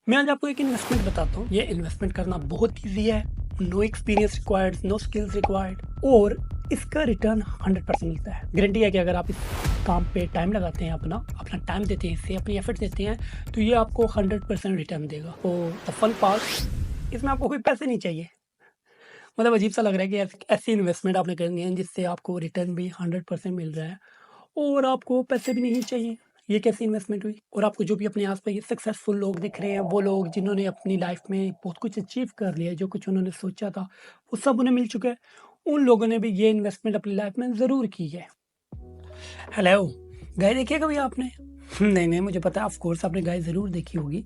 मैं आज आपको एक इन्वेस्टमेंट बताता हूँ। ये इन्वेस्टमेंट करना बहुत ईजी है, no experience required, no skills required और इसका रिटर्न 100% मिलता है। गारंटी है कि अगर आप इस काम पे टाइम लगाते हैं, अपना टाइम देते हैं, इससे अपनी एफर्ट देते हैं, तो ये आपको 100% रिटर्न देगा। और द फन पार्ट, इसमें आपको कोई पैसे नहीं चाहिए। मतलब अजीब सा लग रहा है कि ऐसी इन्वेस्टमेंट आपने करनी है जिससे आपको रिटर्न भी 100% मिल रहा है और आपको पैसे भी नहीं चाहिए। ये कैसी इन्वेस्टमेंट हुई? और आपको जो भी अपने आस-पास ये सक्सेसफुल लोग दिख रहे हैं, वो लोग जिन्होंने अपनी लाइफ में बहुत कुछ अचीव कर लिया है, जो कुछ उन्होंने सोचा था, वो सब उन्हें मिल चुका है। उन लोगों ने भी ये इन्वेस्टमेंट अपनी लाइफ में ज़रूर की है। हेलो, गाय देखी है कभी आपने? नहीं, मुझे पता है ऑफ कोर्स आपने गाय ज़रूर देखी होगी।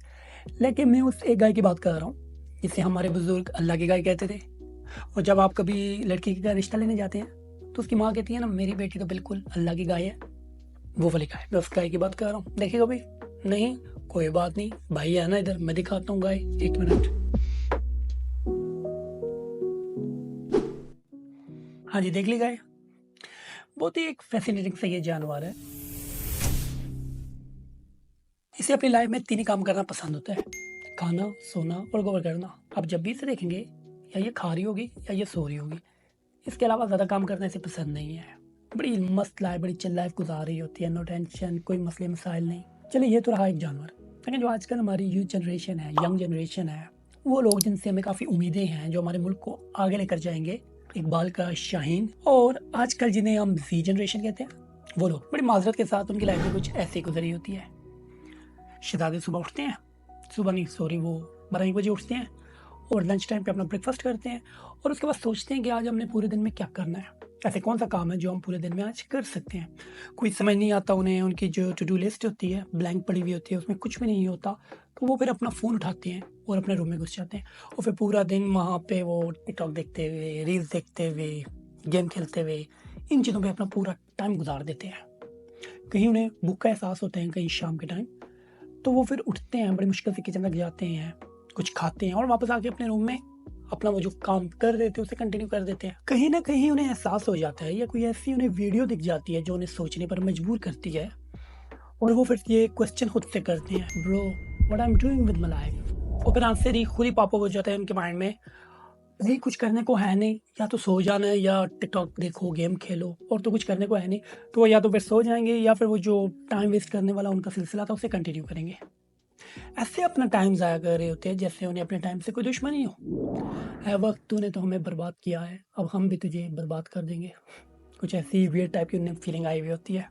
लेकिन मैं उस एक गाय की बात कर रहा हूँ, जिसे हमारे बुज़ुर्ग अल्लाह की गाय कहते थे। और जब आप कभी लड़की का रिश्ता लेने जाते हैं, तो उसकी माँ कहती है ना, मेरी बेटी तो बिल्कुल अल्लाह की गाय है। वो वाली गाय, मैं उस गाय की बात कर रहा हूँ। देखिए कभी? नहीं? कोई बात नहीं, भाई है ना इधर, मैं दिखाता हूँ गाय, 1 मिनट। हाँ जी, देख ली गाय? बहुत ही एक फ़ैसिनेटिंग सा ये जानवर है। इसे अपनी लाइफ़ में 3 ही काम करना पसंद होता है, खाना, सोना और गोबर करना। आप जब भी इसे देखेंगे, या ये खा रही होगी या ये सो रही होगी। इसके अलावा ज़्यादा काम करना इसे पसंद नहीं है। बड़ी मस्त लाइफ़, बड़ी चिल लाइफ़ गुज़ार रही होती है, नो टेंशन, कोई मसले मसाइल नहीं। चलिए ये तो रहा एक जानवर। लेकिन जो आजकल हमारी यूथ जनरेशन है, यंग जनरेशन है, वो लोग जिनसे हमें काफ़ी उम्मीदें हैं, जो हमारे मुल्क को आगे लेकर जाएँगे, इकबाल का शाहीन और आजकल जिन्हें हम ज़ी जनरेशन कहते हैं, वो लोग। बड़ी माज़रत के साथ उनकी लाइफ़ में कुछ ऐसी गुज़री होती है। शहज़ादे सुबह उठते हैं, सुबह नहीं सॉरी वो 12 बजे उठते हैं और लंच टाइम पे अपना ब्रेकफास्ट करते हैं और उसके बाद सोचते हैं कि आज हमने पूरे दिन में क्या करना है। ऐसे कौन सा काम है जो हम पूरे दिन में आज कर सकते हैं। कोई समझ नहीं आता उन्हें, उनकी जो टू डू लिस्ट होती है ब्लैंक पड़ी हुई होती है, उसमें कुछ भी नहीं होता। तो वो फिर अपना फ़ोन उठाते हैं और अपने रूम में घुस जाते हैं और फिर पूरा दिन वहाँ पे वो टिकटॉक देखते हुए, रील्स देखते हुए, गेम खेलते हुए, इन चीज़ों पे अपना पूरा टाइम गुजार देते हैं। कहीं उन्हें भूख का एहसास होता है, कहीं शाम के टाइम, तो वो फिर उठते हैं, बड़ी मुश्किल से किचन तक जाते हैं, कुछ खाते हैं और वापस आके अपने रूम में अपना वो जो काम कर रहे थे उसे कंटिन्यू कर देते हैं। कहीं न कहीं उन्हें एहसास हो जाता है या कोई ऐसी उन्हें वीडियो दिख जाती है जो उन्हें सोचने पर मजबूर करती है और वो फिर ये क्वेश्चन खुद से करते हैं, bro what I am doing with my life? और फिर आंसर ही खुद ही पॉप अप हो जाता है उनके माइंड में, नहीं कुछ करने को है नहीं, या तो सो जाना है या टिकटॉक देखो, गेम खेलो और तो कुछ करने को है नहीं। तो वो या तो फिर सो जाएँगे या फिर वो जो टाइम वेस्ट करने वाला उनका सिलसिला था उसे कंटिन्यू करेंगे। ऐसे अपना टाइम ज़ाया कर रहे होते हैं जैसे उन्हें अपने टाइम से कोई दुश्मनी हो। है वक़्त तूने तो हमें बर्बाद किया है, अब हम भी तुझे बर्बाद कर देंगे। कुछ ऐसी वियर्ड टाइप की उन्हें फीलिंग आई हुई होती है।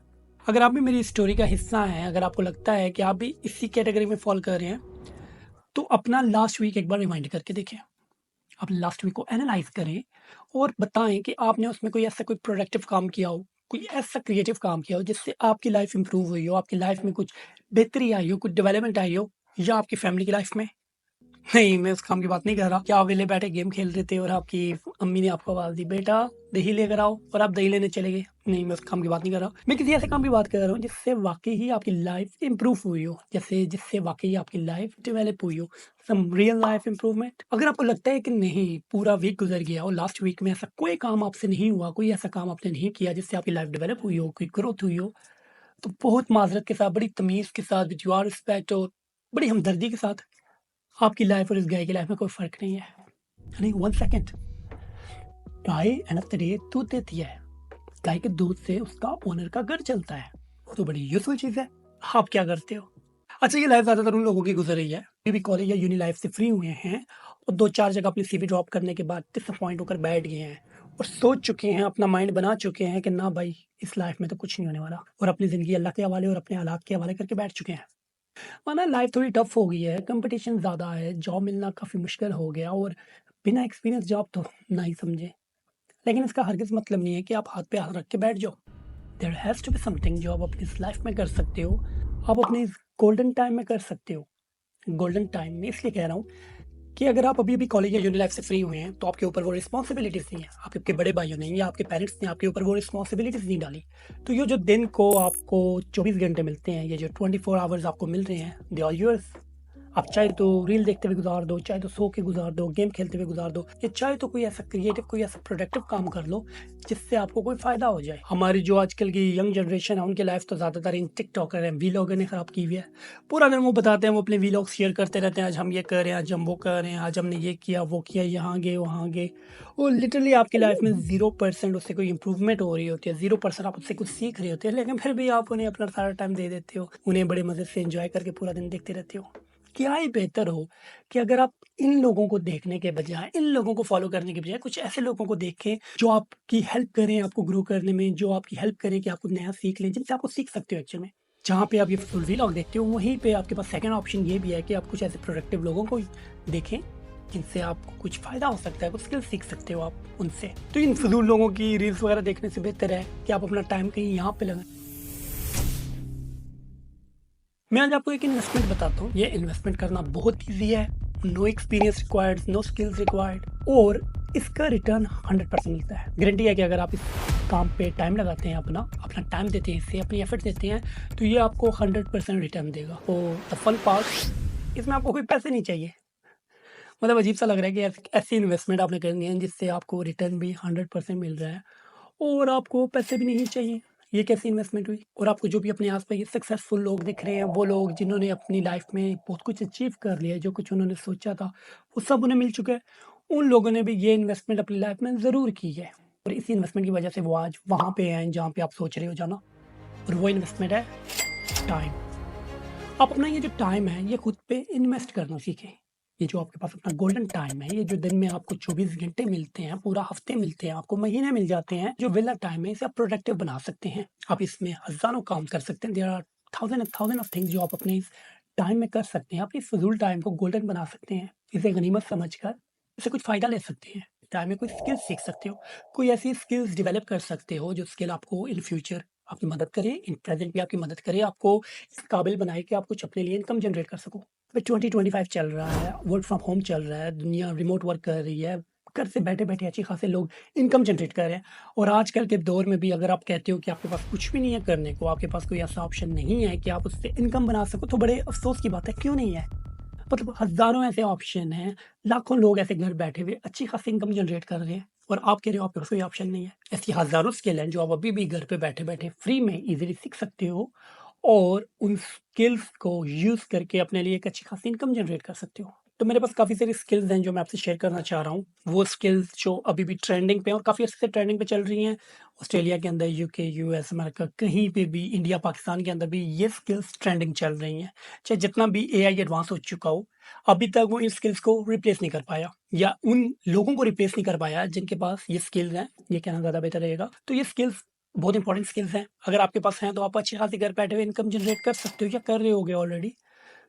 अगर आप भी मेरी स्टोरी का हिस्सा हैं, अगर आपको लगता है कि आप भी इसी कैटेगरी में फ़ॉल कर रहे हैं, तो अपना लास्ट वीक एक बार रिवाइंड करके देखें। आप लास्ट वीक को एनालाइज़ करें और बताएँ कि आपने उसमें कोई ऐसा कोई प्रोडक्टिव काम किया हो, कोई ऐसा क्रिएटिव काम किया हो जिससे आपकी लाइफ़ इम्प्रूव हुई हो, आपकी लाइफ़ में कुछ बेहतरी आई हो, कुछ डेवलपमेंट आई हो या आपकी फैमिली की लाइफ़ में। नहीं, मैं उस काम की बात नहीं कर रहा। क्या आप वेले बैठे गेम खेल रहे थे और आपकी अम्मी ने आपको आवाज़ दी, "बेटा दही लेकर आओ" और आप दही लेने चले गए। नहीं, मैं उस काम की बात नहीं कर रहा। मैं किसी ऐसे काम की बात कर रहा हूँ जिससे वाक़ई ही आपकी लाइफ़ इम्प्रूव हुई हो। जैसे जिससे वाक़ई आपकी लाइफ़ डेवलप हुई हो। Some real life improvement. अगर आपको लगता है कि नहीं, पूरा वीक गुज़र गया और लास्ट वीक में ऐसा कोई काम आपसे नहीं हुआ, कोई ऐसा काम आपने नहीं किया जिससे आपकी लाइफ़ डेवलप हुई हो, कोई ग्रोथ हुई हो, तो बहुत माज़रत के साथ, बड़ी तमीज़ के साथ, विथ योर रिस्पेक्ट और बड़ी हमदर्दी के साथ, आपकी लाइफ और इस गाय की लाइफ में कोई फ़र्क नहीं है। नहीं, 1 second, guy end of the day दूध देती है। गाय के दूध से उसका ओनर का घर चलता है। वो तो बड़ी यूज़फुल चीज़ है। आप क्या करते हो? अच्छा, ये लाइफ ज़्यादातर उन लोगों की गुज़र रही है, ये भी कॉलेज या यूनी लाइफ से फ्री हुए हैं और 2-4 जगह अपनी सीवी ड्रॉप करने के बाद डिसअपॉइंट होकर बैठ गए हैं और सोच चुके हैं, अपना माइंड बना चुके हैं कि ना भाई, इस लाइफ में तो कुछ नहीं होने वाला और अपनी ज़िंदगी अल्लाह के हवाले और अपने हालात के हवाले करके बैठ चुके हैं। वरना लाइफ थोड़ी टफ हो गई है, कंपटीशन ज़्यादा है, जॉब मिलना काफ़ी मुश्किल हो गया और बिना एक्सपीरियंस जॉब तो ना ही समझें। लेकिन इसका हरगिज़ मतलब नहीं है कि आप हाथ पे हाथ रख के बैठ जाओ। There has to be something जो आप अपनी इस लाइफ में कर सकते हो, आप अपने इस गोल्डन टाइम में कर सकते हो। गोल्डन टाइम में इसलिए कह रहा हूँ कि अगर आप अभी-अभी कॉलेज या यूनी लाइफ से फ्री हुए हैं, तो आपके ऊपर वो रिस्पॉन्सिबिलिटीज़ नहीं है। आपके बड़े भाइयों ने या आपके पेरेंट्स ने आपके ऊपर वो रिस्पॉन्सिबिलिटीज़ नहीं डाली। तो ये जो दिन को आपको 24 घंटे मिलते हैं, ये जो 24 आवर्स आपको मिल रहे हैं, दे आर योर्स। आप चाहे तो रील देखते हुए गुजार दो, चाहे तो सो के गुजार दो, गेम खेलते हुए गुजार दो, या चाहे तो कोई ऐसा क्रिएटिव, कोई ऐसा प्रोडक्टिव काम कर लो जिससे आपको कोई फ़ायदा हो जाए। हमारी जो आजकल की यंग जनरेशन है उनकी लाइफ तो ज़्यादातर इन टिकटॉकर हैं, वीलॉगर ने ख़राब की हुई है। पूरा दिन वो बताते हैं, वो अपने वीलॉग शेयर करते रहते हैं, आज हम ये कर रहे हैं, आज हम वो कर रहे हैं, आज हमने ये किया, वो किया, यहाँ गए, वहाँ गए। वो लिटरली आपकी लाइफ में 0% उससे कोई इंप्रूवमेंट हो रही होती है, 0% आप उससे कुछ सीख रहे होते हैं, लेकिन फिर भी आप उन्हें अपना सारा टाइम दे देते हो, उन्हें बड़े मज़े से एंजॉय करके पूरा दिन देखते रहते हो। क्या ही बेहतर हो कि अगर आप इन लोगों को देखने के बजाय, इन लोगों को फॉलो करने के बजाय कुछ ऐसे लोगों को देखें जो आपकी हेल्प करें आपको ग्रो करने में, जो आपकी हेल्प करें कि आप कुछ नया सीख लें, जिनसे आपको सीख सकते हो एक्चुअल में। जहाँ पे आप ये फुल व्लॉग देखते हो, वहीं पे आपके पास सेकंड ऑप्शन ये भी है कि आप कुछ ऐसे प्रोडक्टिव लोगों को देखें जिनसे आपको कुछ फ़ायदा हो सकता है, कुछ स्किल सीख सकते हो आप उनसे। तो इन फजूल लोगों की रील्स वगैरह देखने से बेहतर है कि आप अपना टाइम कहीं यहाँ पे लगाएं। मैं आज आपको एक इन्वेस्टमेंट बताता हूँ। ये इन्वेस्टमेंट करना बहुत ईजी है, no experience required, no skills required, और इसका रिटर्न 100% मिलता है। गारंटी है कि अगर आप इस काम पे टाइम लगाते हैं, अपना टाइम देते हैं, इससे अपनी एफर्ट देते हैं, तो ये आपको 100% रिटर्न देगा। और द फन पार्ट, इसमें आपको कोई पैसे नहीं चाहिए। मतलब अजीब सा लग रहा है कि ऐसी इन्वेस्टमेंट आपने करनी है जिससे आपको रिटर्न भी 100% मिल रहा है और आपको पैसे भी नहीं चाहिए। ये कैसी इन्वेस्टमेंट हुई? और आपको जो भी अपने आस-पास ये सक्सेसफुल लोग दिख रहे हैं, वो लोग जिन्होंने अपनी लाइफ में बहुत कुछ अचीव कर लिया है, जो कुछ उन्होंने सोचा था, वो सब उन्हें मिल चुका है। उन लोगों ने भी ये इन्वेस्टमेंट अपनी लाइफ में ज़रूर की है और इसी इन्वेस्टमेंट की वजह से वो आज वहाँ पे हैं जहाँ पे आप सोच रहे हो जाना, और वो इन्वेस्टमेंट है टाइम। आप अपना ये जो टाइम है, ये खुद पे इन्वेस्ट करना सीखें। ये जो आपके पास अपना गोल्डन टाइम है, ये जो दिन में आपको 24 घंटे मिलते हैं, पूरा हफ्ते मिलते हैं, आपको महीने मिल जाते हैं, जो वेला टाइम है, इसे आप प्रोडक्टिव बना सकते हैं। आप इसमें हज़ारों काम कर सकते हैं। There are thousand of things जो आप अपने इस टाइम में कर सकते हैं। अपनी फ़िज़ूल टाइम को गोल्डन बना सकते हैं। इसे गनीमत समझकर इससे कुछ फ़ायदा ले सकते हैं। टाइम में कोई स्किल सीख सकते हो, कोई ऐसी स्किल्स डेवलप कर सकते हो, जो स्किल आपको इन फ्यूचर आपकी मदद करे, इन प्रेज़ेंट भी आपकी मदद करे, आपको इस काबिल बनाए कि आप कुछ अपने लिए इनकम जनरेट कर सको। अभी 2025 चल रहा है, वर्क फ्रॉम होम चल रहा है, दुनिया रिमोट वर्क कर रही है, घर से बैठे-बैठे अच्छे खासे लोग इनकम जनरेट कर रहे हैं। और आजकल के दौर में भी अगर आप कहते हो कि आपके पास कुछ भी नहीं है करने को, आपके पास कोई ऐसा ऑप्शन नहीं है कि आप उससे इनकम बना सको, तो बड़े अफ़सोस की बात है, क्यों नहीं है? मतलब हज़ारों ऐसे ऑप्शन हैं, लाखों लोग ऐसे घर बैठे हुए अच्छी खासी इनकम जनरेट कर रहे हैं और आप कह रहे हो आपके पास कोई ऑप्शन नहीं है। ऐसी हज़ारों स्किल हैं जो आप अभी भी घर पे बैठे-बैठे फ्री में ईज़िली सीख सकते हो और उन स्किल्स को यूज़ करके अपने लिए एक अच्छी खासी इनकम जनरेट कर सकते हो। तो मेरे पास काफ़ी सारी स्किल्स हैं जो मैं आपसे शेयर करना चाह रहा हूँ। वो स्किल्स जो अभी भी ट्रेंडिंग पे हैं और काफ़ी अच्छे से ट्रेंडिंग पे चल रही हैं। ऑस्ट्रेलिया के अंदर, यूके, यूएस, अमेरिका, कहीं पे भी, इंडिया, पाकिस्तान के अंदर भी ये स्किल्स ट्रेंडिंग चल रही हैं। चाहे जितना भी एआई एडवांस हो चुका हो, अभी तक वो इन स्किल्स को रिप्लेस नहीं कर पाया या उन लोगों को रिप्लेस नहीं कर पाया जिनके पास ये स्किल्स हैं, ये कहना ज़्यादा बेहतर रहेगा। तो ये स्किल्स बहुत इंपॉर्टेंट स्किल्स हैं। अगर आपके पास हैं तो आप अच्छी खासी घर बैठे हुए इनकम जनरेट कर सकते हो या कर रहे होगे ऑलरेडी।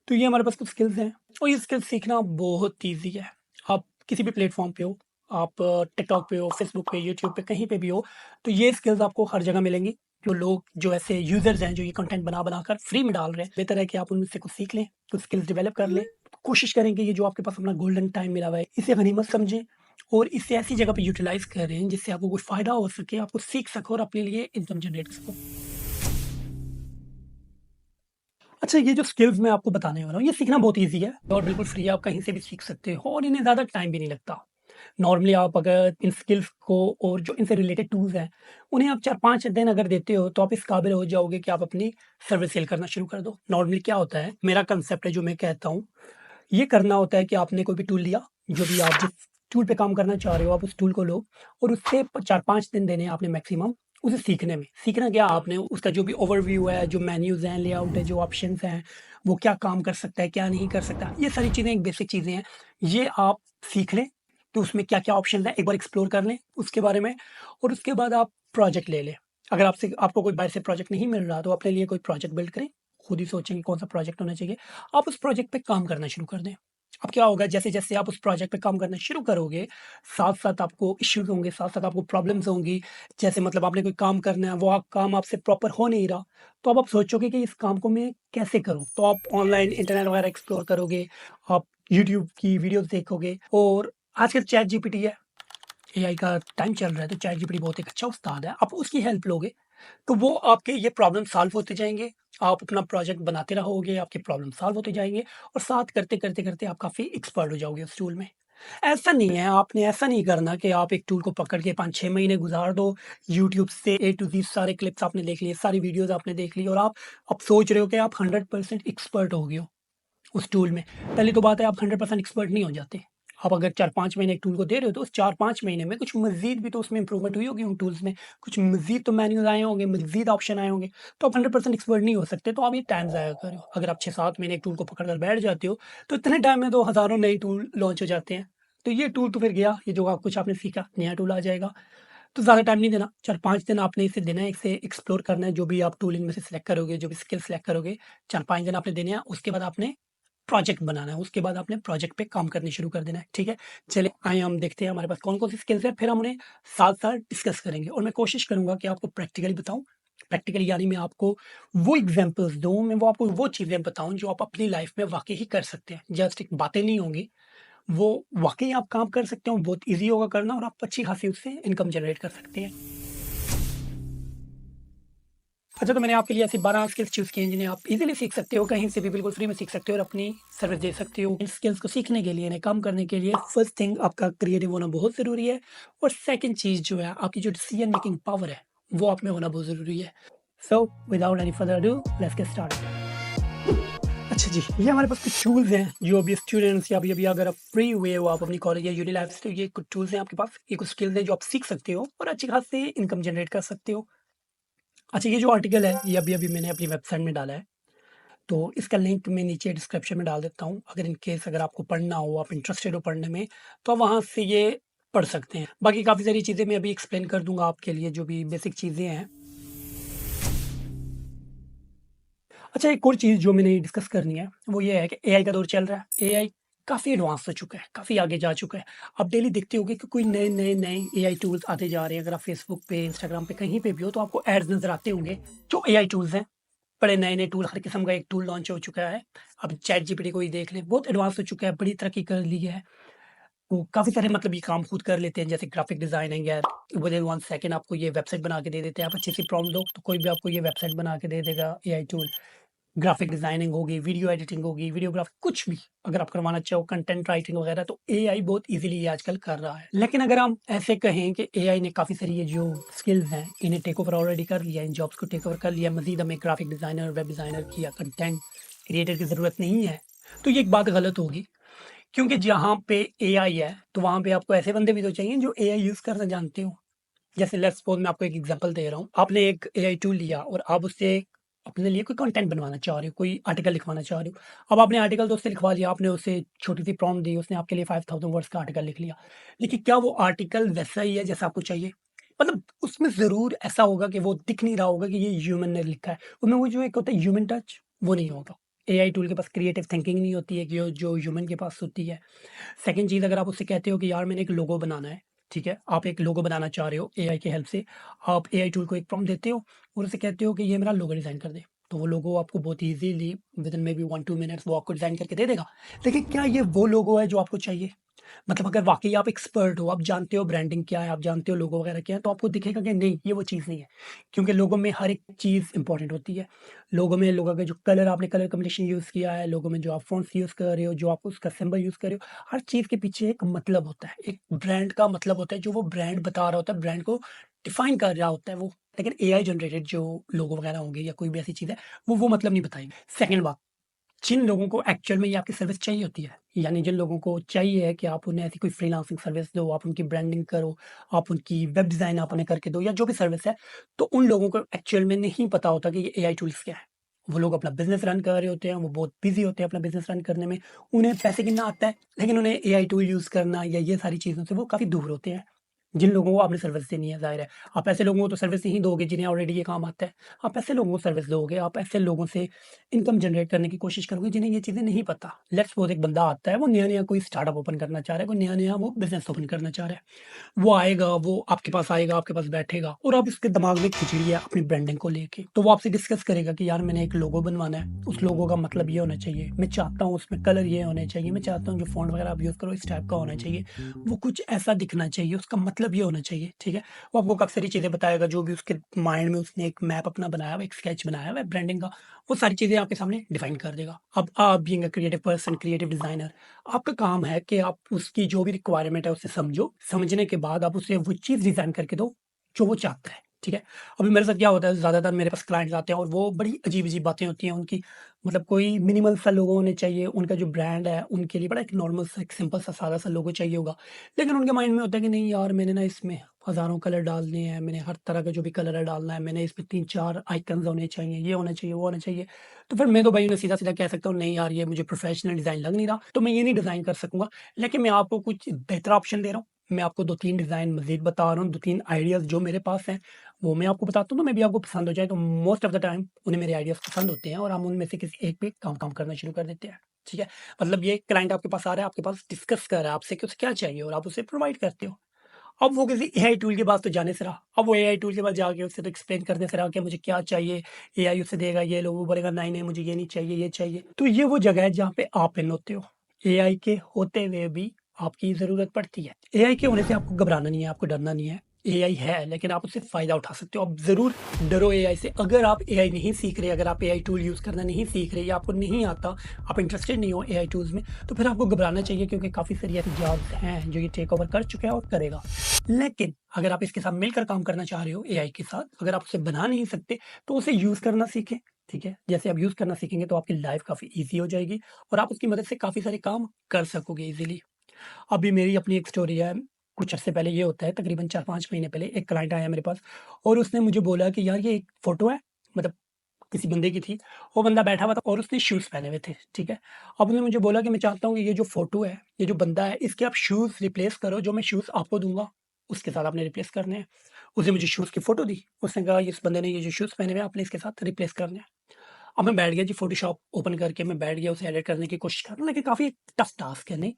तो ये हमारे पास कुछ स्किल्स हैं और ये स्किल्स सीखना बहुत ईज़ी है। आप किसी भी प्लेटफ़ॉर्म पे हो, आप टिकटॉक पे हो, फेसबुक पे, यूट्यूब पे, कहीं पे भी हो, तो ये स्किल्स आपको हर जगह मिलेंगी। जो लोग जो ऐसे यूज़र्स हैं जो ये कंटेंट बना-बना कर फ्री में डाल रहे हैं, बेहतर है कि आप उनमें से कुछ सीख लें, कुछ स्किल्स डेवलप कर लें। कोशिश करें कि ये जो आपके पास अपना गोल्डन टाइम मिला हुआ है, इसे गनीमत समझें और इसे ऐसी जगह पे यूटिलाइज़ करें जिससे आपको कुछ फ़ायदा हो सके, आप कुछ सीख सको और अपने लिए इनकम जनरेट कर सको। अच्छा, ये जो स्किल्स मैं आपको बताने वाला हूँ, ये सीखना बहुत ईज़ी है और बिल्कुल फ्री है, आप कहीं से भी सीख सकते हो और इन्हें ज़्यादा टाइम भी नहीं लगता। नॉर्मली आप अगर इन स्किल्स को और जो इनसे रिलेटेड टूल्स हैं, उन्हें आप 4-5 दिन अगर देते हो, तो आप इस काबिल हो जाओगे कि आप अपनी सर्विस सेल करना शुरू कर दो। नॉर्मली क्या होता है, मेरा कांसेप्ट है जो मैं कहता हूँ, ये करना होता है कि आपने कोई भी टूल लिया, जो भी आप जिस टूल पे काम करना चाह रहे हो, आप उस टूल को लो और उससे 4-5 दिन देने हैं आपने मैक्सिमम उसे सीखने में। सीखना क्या आपने उसका जो भी ओवरव्यू है, जो मेन्यूज़ हैं, लेआउट है, जो ऑप्शंस हैं, वो क्या काम कर सकता है, क्या नहीं कर सकता, ये सारी चीज़ें एक बेसिक चीज़ें हैं। ये आप सीख लें, तो उसमें क्या-क्या ऑप्शंस हैं, एक बार एक्सप्लोर कर लें उसके बारे में और उसके बाद आप प्रोजेक्ट ले लें। अगर आपको कोई बाहर से प्रोजेक्ट नहीं मिल रहा, तो अपने लिए कोई प्रोजेक्ट बिल्ड करें। खुद ही सोचें कि कौन-सा प्रोजेक्ट होना चाहिए। आप उस प्रोजेक्ट पे काम करना शुरू कर दें। अब क्या होगा जैसे-जैसे आप उस प्रोजेक्ट पे काम करना शुरू करोगे, साथ-साथ आपको इश्यूज़ होंगे, साथ-साथ आपको प्रॉब्लम्स होंगी। जैसे मतलब आपने कोई काम करना है, वो काम आपसे प्रॉपर हो नहीं रहा, तो अब आप सोचोगे कि इस काम को मैं कैसे करूँ? तो आप ऑनलाइन इंटरनेट वगैरह एक्सप्लोर करोगे, आप यूट्यूब की वीडियोज़ देखोगे और आजकल चैट जीपीटी है, एआई का टाइम चल रहा है, तो चैट जीपीटी बहुत एक अच्छा उस्ताद है। आप उसकी हेल्प लोगे तो वो आपके ये प्रॉब्लम सॉल्व होते जाएँगे, आप अपना प्रोजेक्ट बनाते रहोगे, आपके प्रॉब्लम सॉल्व होते जाएँगे और साथ करते-करते आप काफ़ी एक्सपर्ट हो जाओगे उस टूल में। ऐसा नहीं है, आपने ऐसा नहीं करना कि आप एक टूल को पकड़ के 5-6 महीने गुज़ार दो, यूट्यूब से ए टू ज़ेड सारे क्लिप्स आपने देख लिए, सारी वीडियोज़ आपने देख ली और आप अब सोच रहे हो कि आप 100% एक्सपर्ट हो गए हो उस टूल में। पहली तो बात है, आप 100% एक्सपर्ट नहीं हो जाते। आप अगर 4-5 महीने एक टूल को दे रहे हो तो उस 4-5 महीने में कुछ मज़ीद भी तो उसमें इम्प्रूवमेंट हुई होगी उन टूल्स में, कुछ मज़ीद तो मेन्यूज़ आए होंगे, मज़ीद ऑप्शन आए होंगे, तो आप 100% एक्सपर्ट नहीं हो सकते, तो आप ये टाइम ज़ाया कर रहे हो। अगर आप 6-7 महीने एक टूल को पकड़ कर बैठ जाते हो, तो इतने टाइम में तो हज़ारों नए टूल लॉन्च हो जाते हैं। तो ये टूल तो फिर गया, ये जो कुछ आपने सीखा, नया टूल आ जाएगा। तो ज़्यादा टाइम नहीं देना, 4-5 दिन आपने इसे देना है, इसे एक्सप्लोर करना है, जो भी आप टूल इनमें से सिलेक्ट करोगे, जो भी स्किल सिलेक्ट करोगे, 4-5 दिन आपने देने हैं, उसके बाद आपने प्रोजेक्ट बनाना है, उसके बाद आपने प्रोजेक्ट पे काम करनी शुरू कर देना है, ठीक है? चलिए आइए हम देखते हैं हमारे पास कौन-कौन सी स्किल्स हैं, फिर हम उन्हें साथ-साथ डिस्कस करेंगे और मैं कोशिश करूँगा कि आपको प्रैक्टिकली बताऊँ। प्रैक्टिकली यानी मैं आपको वो एग्ज़ाम्पल्स दूँ, मैं वो आपको वो चीज़ें बताऊँ जो आप अपनी लाइफ़ में वाक़ई ही कर सकते हैं। जस्ट एक बातें नहीं होंगी, वो वाक़ई आप काम कर सकते हो, बहुत ईज़ी होगा करना और आप अच्छी खासी उससे इनकम जनरेट कर सकते हैं। अच्छा, तो मैंने आपके लिए ऐसी 12 स्किल्स चूज़ किए हैं जिन्हें आप इज़िली सीख सकते हो, कहीं से भी बिल्कुल फ्री में सीख सकते हो और अपनी सर्विस दे सकते हो। इन स्किल्स को सीखने के लिए, इन्हें कम करने के लिए फर्स्ट थिंग आपका क्रिएटिव होना बहुत ज़रूरी है और सेकंड चीज़ जो है आपकी जो डिसीजन मेकिंग पावर है, वो आप में होना बहुत ज़रूरी है। So without any further ado let's get started. अच्छा जी, ये हमारे पास कुछ टूल्स हैं जो अभी स्टूडेंट्स या अभी-अभी अगर आप फ्री हुए हो आप अपनी कॉलेज या यूनी लाइफ से, तो ये कुछ टूल्स हैं आपके पास, ये कुछ स्किल्स हैं जो आप सीख सकते हो और अच्छी खासी इनकम जनरेट कर सकते हो। अच्छा, ये जो आर्टिकल है, ये अभी-अभी मैंने अपनी वेबसाइट में डाला है। तो इसका लिंक मैं नीचे डिस्क्रिप्शन में डाल देता हूँ। अगर इन केस अगर आपको पढ़ना हो, आप इंटरेस्टेड हो पढ़ने में, तो आप वहाँ से ये पढ़ सकते हैं। बाकी काफ़ी सारी चीज़ें मैं अभी एक्सप्लेन कर दूँगा आपके लिए, जो भी बेसिक चीज़ें हैं। अच्छा, एक और चीज़ जो मैंने डिस्कस करनी है, वो ये है कि एआई का दौर चल रहा है। एआई काफ़ी एडवांस हो चुका है, काफ़ी आगे जा चुका है। आप डेली देखते होंगे कि कोई नए-नए एआई टूल्स आते जा रहे हैं। अगर आप फेसबुक पे, इंस्टाग्राम पे कहीं पे भी हो, तो आपको एड्स नज़र आते होंगे, जो एआई टूल्स हैं। बड़े नए-नए टूल, हर किस्म का एक टूल लॉन्च हो चुका है। अब चैट जीपीटी को ही देख लें, बहुत एडवांस हो चुका है, बड़ी तरक्की कर ली है। वो काफ़ी सारे मतलब ये काम खुद कर लेते हैं, जैसे ग्राफिक डिज़ाइनिंग है, विदिन 1 सेकंड आपको ये वेबसाइट बना के दे देते हैं। आप अच्छी-सी प्रॉम्प्ट दो, तो कोई भी आपको ये वेबसाइट बना के दे देगा, एआई टूल। ग्राफिक डिज़ाइनिंग होगी, वीडियो एडिटिंग होगी, वीडियोग्राफी कुछ भी अगर आप करवाना चाहो, कंटेंट राइटिंग वगैरह, तो एआई बहुत ईज़िली ये आजकल कर रहा है। लेकिन अगर हम ऐसे कहें कि एआई ने काफ़ी सारी ये जो स्किल्स हैं, इन्हें टेक ओवर ऑलरेडी कर लिया है, इन जॉब्स को टेक ओवर कर लिया, मज़ीद हमें ग्राफिक डिज़ाइनर, वेब डिज़ाइनर की या कंटेंट क्रिएटर की ज़रूरत नहीं है, तो ये एक बात गलत होगी। क्योंकि जहाँ पे एआई है, तो वहाँ पे आपको ऐसे बंदे भी तो चाहिए जो एआई यूज़ करना जानते हो। जैसे लेट्स सपोज़ मैं आपको एक एग्ज़ाम्पल दे रहा हूँ। आपने एक एआई टूल लिया और आप उससे अपने लिए कोई कंटेंट बनवाना चाह रहे हो, कोई आर्टिकल लिखवाना चाह रहे हो। अब आपने आर्टिकल तो उससे लिखवा लिया, आपने उसे छोटी-सी प्रॉम्प्ट दी, उसने आपके लिए 5000 वर्ड्स का आर्टिकल लिख लिया। लेकिन क्या वो आर्टिकल वैसा ही है जैसा आपको चाहिए? मतलब उसमें ज़रूर ऐसा होगा कि वो दिख नहीं रहा होगा कि ये ह्यूमन ने लिखा है। उसमें वो जो एक होता है ह्यूमन टच, वो नहीं होगा। एआई टूल के पास क्रिएटिव थिंकिंग नहीं होती है कि जो ह्यूमन के पास होती है। सेकंड चीज़, अगर आप उससे कहते हो कि यार मैंने एक लोगो बनाना है, ठीक है? आप एक लोगो बनाना चाह रहे हो एआई की हेल्प से, आप एआई टूल को एक प्रॉम्प्ट देते हो और उसे कहते हो कि ये मेरा लोगो डिज़ाइन कर दे। तो वो लोगो आपको बहुत ईज़िली विदिन मेबी 1-2 मिनट्स वो आपको डिज़ाइन करके दे देगा। लेकिन क्या ये वो लोगो है जो आपको चाहिए? मतलब अगर वाक़ई आप एक्सपर्ट हो, आप जानते हो ब्रांडिंग क्या है, आप जानते हो लोगो वगैरह क्या है, तो आपको दिखेगा कि नहीं, ये वो चीज़ नहीं है। क्योंकि लोगो में हर एक चीज़ इम्पोर्टेंट होती है। लोगो का जो कलर, आपने कलर कॉम्बिनेशन यूज़ किया है, लोगो में जो आप फ़ॉन्ट्स यूज़ कर रहे हो, जो आप उसका सिंबल यूज़ कर रहे हो, हर चीज़ के पीछे एक मतलब होता है। एक ब्रांड का मतलब होता है, जो वो ब्रांड बता रहा होता है, ब्रांड को डिफ़ाइन कर रहा होता है वो। लेकिन एआई जनरेटेड जो लोगो वगैरह होंगे या कोई भी ऐसी चीज़ है, वो मतलब नहीं बताएँगे। सेकंड बात, जिन लोगों को एक्चुअल में ये आपकी सर्विस चाहिए होती है, यानी जिन लोगों को चाहिए है कि आप उन्हें ऐसी कोई फ्रीलांसिंग सर्विस दो, आप उनकी ब्रांडिंग करो, आप उनकी वेब डिज़ाइन आप उन्हें करके दो या जो भी सर्विस है, तो उन लोगों को एक्चुअल में नहीं पता होता कि ये एआई टूल्स क्या है। वो लोग अपना बिज़नेस रन कर रहे होते हैं, वो बहुत बिज़ी होते हैं अपना बिज़नेस रन करने में, उन्हें पैसे गिनना आता है, लेकिन उन्हें एआई टूल यूज़ करना या ये सारी चीज़ों से वो काफ़ी दूर होते हैं। जिन लोगों को आपने सर्विस देनी है, ज़ाहिर है, आप ऐसे लोगों को तो सर्विस नहीं दोगे जिन्हें ऑलरेडी ये काम आता है। आप ऐसे लोगों को सर्विस दोगे, आप ऐसे लोगों से इनकम जनरेट करने की कोशिश करोगे जिन्हें ये चीज़ें नहीं पता। लेट्स सपोज़ एक बंदा आता है, वो नया-नया कोई स्टार्टअप ओपन करना चाह रहा है, कोई नया-नया वो बिज़नेस ओपन करना चाह रहा है। वो आएगा, वो आपके पास आएगा, आपके पास बैठेगा और अब उसके दिमाग में खिचड़ी है अपनी ब्रांडिंग को लेके। तो वो आपसे डिस्कस करेगा कि यार मैंने एक लोगो बनवाना है, उस लोगो का मतलब ये होना चाहिए, मैं चाहता हूँ उसमें कलर ये होने चाहिए, मैं चाहता हूँ जो फ़ॉन्ट वगैरह आप यूज़ करो इस टाइप का होना चाहिए, वो कुछ ऐसा दिखना चाहिए, उसका मतलब मतलब ये होना चाहिए, ठीक है? वो आपको काफ़ी सारी चीज़ें बताएगा, जो भी उसके माइंड में उसने एक मैप अपना बनाया हुआ, एक स्केच बनाया हुआ है ब्रांडिंग का, वो सारी चीज़ें आपके सामने डिफाइन कर देगा। अब आप being a creative person, creative designer, आपका काम है कि आप उसकी जो भी रिक्वायरमेंट है उसे समझो, समझने के बाद आप उसे वो चीज़ डिज़ाइन करके दो, जो वो चाहता है, ठीक है? अभी मेरे साथ क्या होता है, ज़्यादातर मेरे पास क्लाइंट्स आते हैं और वो बड़ी अजीब-अजीब बातें होती हैं उनकी, मतलब कोई मिनिमल सा लोगो होने चाहिए, उनका जो ब्रांड है उनके लिए बड़ा एक नॉर्मल सा, एक सिंपल सा, सादा सा लोगो चाहिए होगा। लेकिन उनके माइंड में होता है कि नहीं यार, मैंने ना इसमें हज़ारों कलर डालने हैं, मैंने हर तरह का जो भी कलर है डालना है, मैंने इसमें 3-4 आइकन्स होने चाहिए, ये होना चाहिए, वो होना चाहिए। तो फिर मैं तो भाई उन्हें सीधा-सीधा कह सकता हूँ, नहीं यार ये मुझे प्रोफेशनल डिज़ाइन लग नहीं रहा, तो मैं ये नहीं डिज़ाइन कर सकूँगा। लेकिन मैं आपको कुछ बेहतर ऑप्शन दे रहा हूँ। मैं आपको 2-3 डिज़ाइन मज़ीद बता रहा हूँ, 2-3 आइडियाज़ जो मेरे पास हैं, वो मैं आपको बताता हूँ, तो मे बी आपको पसंद हो जाए। तो मोस्ट ऑफ द टाइम उन्हें मेरे आइडियाज़ पसंद होते हैं और हम उनमें से किसी एक पे काम करना शुरू कर देते हैं, ठीक है? मतलब ये क्लाइंट आपके पास आ रहा है, आपके पास डिस्कस कर रहा है आपसे कि उसे क्या चाहिए और आप उसे प्रोवाइड करते हो। अब वो किसी एआई टूल के पास तो जाने से रहा, अब वो एआई टूल के पास जाके उससे तो एक्सप्लेन करने से रहा कि मुझे क्या चाहिए, एआई उसे देगा ये लो, वो बोलेगा नहीं, नहीं मुझे ये नहीं चाहिए, ये चाहिए। तो ये वो जगह है जहाँ पे आप इन होते हो। एआई के होते हुए भी आपकी ज़रूरत पड़ती है। एआई के होने से आपको घबराना नहीं है, आपको डरना नहीं है। एआई है, लेकिन आप उससे फ़ायदा उठा सकते हो। आप ज़रूर डरो एआई से। अगर आप एआई नहीं सीख रहे, अगर आप एआई टूल यूज़ करना नहीं सीख रहे या आपको नहीं आता, आप इंटरेस्टेड नहीं हो एआई टूल्स में, तो फिर आपको घबराना चाहिए, क्योंकि काफ़ी सारी ऐसी जॉब्स हैं जो ये टेक ओवर कर चुके हैं और करेगा। लेकिन अगर आप इसके साथ मिलकर काम करना चाह रहे हो एआई के साथ, अगर आप उसे बना नहीं सकते, तो उसे यूज़ करना सीखें, ठीक है? जैसे आप यूज़ करना सीखेंगे तो आपकी लाइफ़ काफ़ी ईज़ी हो जाएगी और आप उसकी मदद से काफ़ी सारे काम कर सकोगे ईज़िली। अभी मेरी अपनी एक स्टोरी है। कुछ अर्से पहले ये होता है, तकरीबन 4-5 महीने पहले एक क्लाइंट आया मेरे पास और उसने मुझे बोला कि यार ये एक फ़ोटो है, मतलब किसी बंदे की थी। वो बंदा बैठा हुआ था और उसने शूज़ पहने हुए थे, ठीक है? अब उसने मुझे बोला कि मैं चाहता हूँ कि ये जो फ़ोटो है, ये जो बंदा है, इसके आप शूज़ रिप्लेस करो, जो मैं शूज़ आपको दूँगा, उसके साथ आपने रिप्लेस करने हैं। उसने मुझे शूज़ की फ़ोटो दी। उसने कहा इस बंदे ने ये जो शूज़ पहने हुए हैं, आपने इसके साथ रिप्लेस करने हैं। अब मैं बैठ गया जी, फ़ोटोशॉप ओपन करके मैं बैठ गया उसे एडिट करने की कोशिश कर रहा हूँ, लेकिन काफ़ी टफ़ टास्क है, नहीं?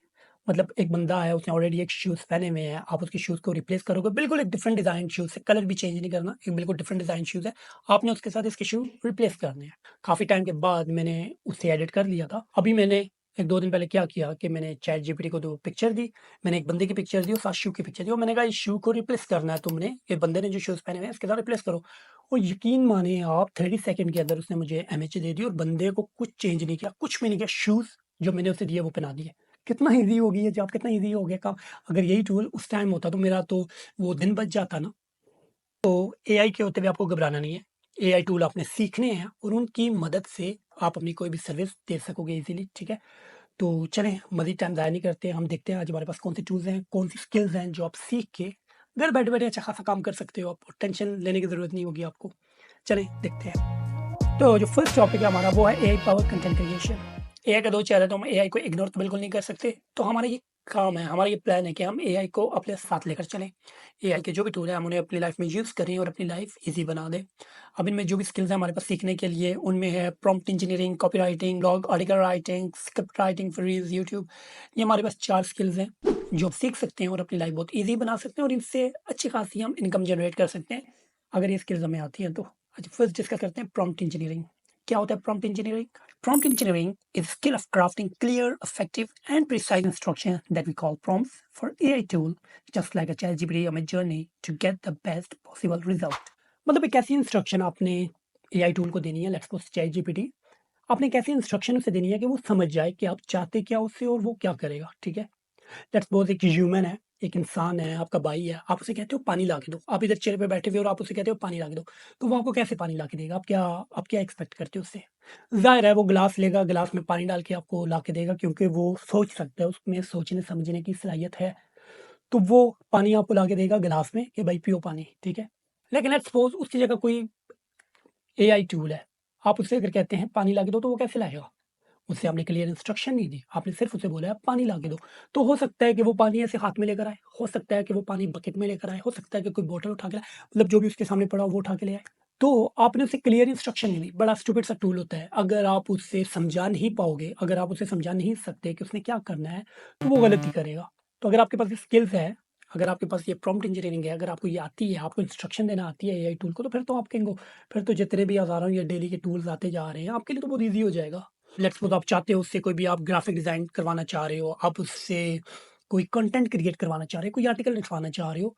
मतलब एक बंदा है, उसने ऑलरेडी एक शूज़ पहने हुए हैं, आप उसके शूज़ को रिप्लेस करोगे, बिल्कुल एक डिफरेंट डिज़ाइन शूज़ है, कलर भी चेंज नहीं करना, एक बिल्कुल डिफरेंट डिज़ाइन शूज़ है, आपने उसके साथ इसके शूज़ रिप्लेस करने हैं। काफ़ी टाइम के बाद मैंने उसे एडिट कर लिया था। अभी मैंने 1-2 दिन पहले क्या किया कि मैंने चैट जीपीटी को 2 पिक्चर दी, मैंने एक बंदे की पिक्चर दी और साथ शू की पिक्चर दी और मैंने कहा इस शू को रिप्लेस करना है तुमने, ये बंदे ने जो शूज़ पहने हुए हैं इसके साथ रिप्लेस करो। और यकीन मानिए आप, 30 सेकंड के अंदर उसने मुझे इमेज दे दी और बंदे को कुछ चेंज नहीं किया, कुछ भी नहीं किया, शूज़ जो मैंने उसे दिए वो पहना दिए। कितना ईज़ी हो गई है जॉब, कितना ईज़ी हो गया काम। अगर यही टूल उस टाइम होता तो मेरा तो वो दिन बच जाता ना। तो एआई के होते हुए आपको घबराना नहीं है। एआई टूल आपने सीखने हैं और उनकी मदद से आप अपनी कोई भी सर्विस दे सकोगे ईज़िली, ठीक है? तो चलें मज़ीद टाइम ज़ाया नहीं करते, हम देखते हैं आज हमारे पास कौन-सी टूल्स हैं, कौन-सी स्किल्स हैं जो आप सीख के घर बैठे-बैठे अच्छा खासा काम कर सकते हो आप, और टेंशन लेने की ज़रूरत नहीं होगी आपको। चलें देखते हैं। तो जो फर्स्ट टॉपिक है हमारा वो है AI power content creation. AI का 2 चेहरे, तो हम एआई को इग्नोर तो बिल्कुल नहीं कर सकते। तो हमारा ये काम है, हमारा ये प्लान है कि हम एआई को अपने साथ लेकर चलें। एआई के जो भी टूल हैं हम उन्हें अपनी लाइफ़ में यूज़ करें और अपनी लाइफ़ ईज़ी बना दें। अब इनमें जो भी स्किल्स हैं हमारे पास सीखने के लिए, उनमें है prompt engineering, copywriting, blog article writing, script writing for reels, YouTube. ये हमारे पास 4 स्किल्स हैं जो आप सीख सकते हैं और अपनी लाइफ़ बहुत ईज़ी बना सकते हैं और इनसे अच्छी खासी हम इनकम जनरेट कर सकते हैं, अगर ये स्किल्स हमें आती हैं तो। अच्छा, फर्स्ट डिस्कस करते हैं प्रॉम्प्ट इंजीनियरिंग। क्या होता है prompt engineering? Prompt engineering is skill of crafting clear, effective, and precise instruction that we call prompts for AI tool, just like a ChatGPT or Midjourney, to get the best possible result. मतलब एक ऐसी instruction आपने AI tool को देनी है, let's suppose ChatGPT। आपने एक ऐसी इंस्ट्रक्शन उसे देनी है कि वो समझ जाए कि आप चाहते क्या उससे और वो क्या करेगा, ठीक है? लेट्स सपोज एक ह्यूमन है, एक इंसान है, आपका भाई है, आप उसे कहते हो पानी ला के दो। आप इधर चेयर पे बैठे हुए और आप उसे कहते हो पानी ला के दो। तो वो आपको कैसे पानी ला के देगा? आप क्या एक्सपेक्ट करते हो उससे? ज़ाहिर है वो ग्लास लेगा, ग्लास में पानी डाल के आपको ला के देगा, क्योंकि वो सोच सकता है, उसमें सोचने-समझने की सलाहियत है। तो वो पानी आपको ला के देगा ग्लास में कि भाई पियो पानी, ठीक है? लेकिन लेट्स सपोज उसकी जगह कोई एआई टूल है। आप उससे अगर कहते हैं पानी ला के दो, तो वो कैसे लाएगा? उससे आपने क्लियर इंस्ट्रक्शन नहीं दी, आपने सिर्फ़ उसे बोला है पानी ला के दो। तो हो सकता है कि वो पानी ऐसे हाथ में लेकर आए, हो सकता है कि वो पानी बकेट में लेकर आए, हो सकता है कि कोई बॉटल उठा के लाए, मतलब जो भी उसके सामने पड़ा हो वो उठा के ले आए। तो आपने उसे क्लियर इंस्ट्रक्शन नहीं दी, बड़ा स्टूपिड सा टूल होता है। अगर आप उससे समझा नहीं पाओगे, अगर आप उसे समझा नहीं सकते कि उसने क्या करना है, तो वो गलती करेगा। तो अगर आपके पास ये स्किल्स है, अगर आपके पास ये प्रॉम्प्ट इंजीनियरिंग है, अगर आपको ये आती है, आपको इंस्ट्रक्शन देना आती है एआई टूल को, तो फिर तो आप किंग हो। फिर तो जितने भी हज़ारों या डेली के टूल्स आते जा रहे हैं, आपके लिए तो बहुत ईज़ी हो जाएगा। लेट्स सपोज़ आप चाहते हो उससे कोई भी आप ग्राफ़िक डिज़ाइन करवाना चाह रहे हो, आप उससे कोई कंटेंट क्रिएट करवाना चाह रहे हो, कोई आर्टिकल लिखवाना चाह रहे हो,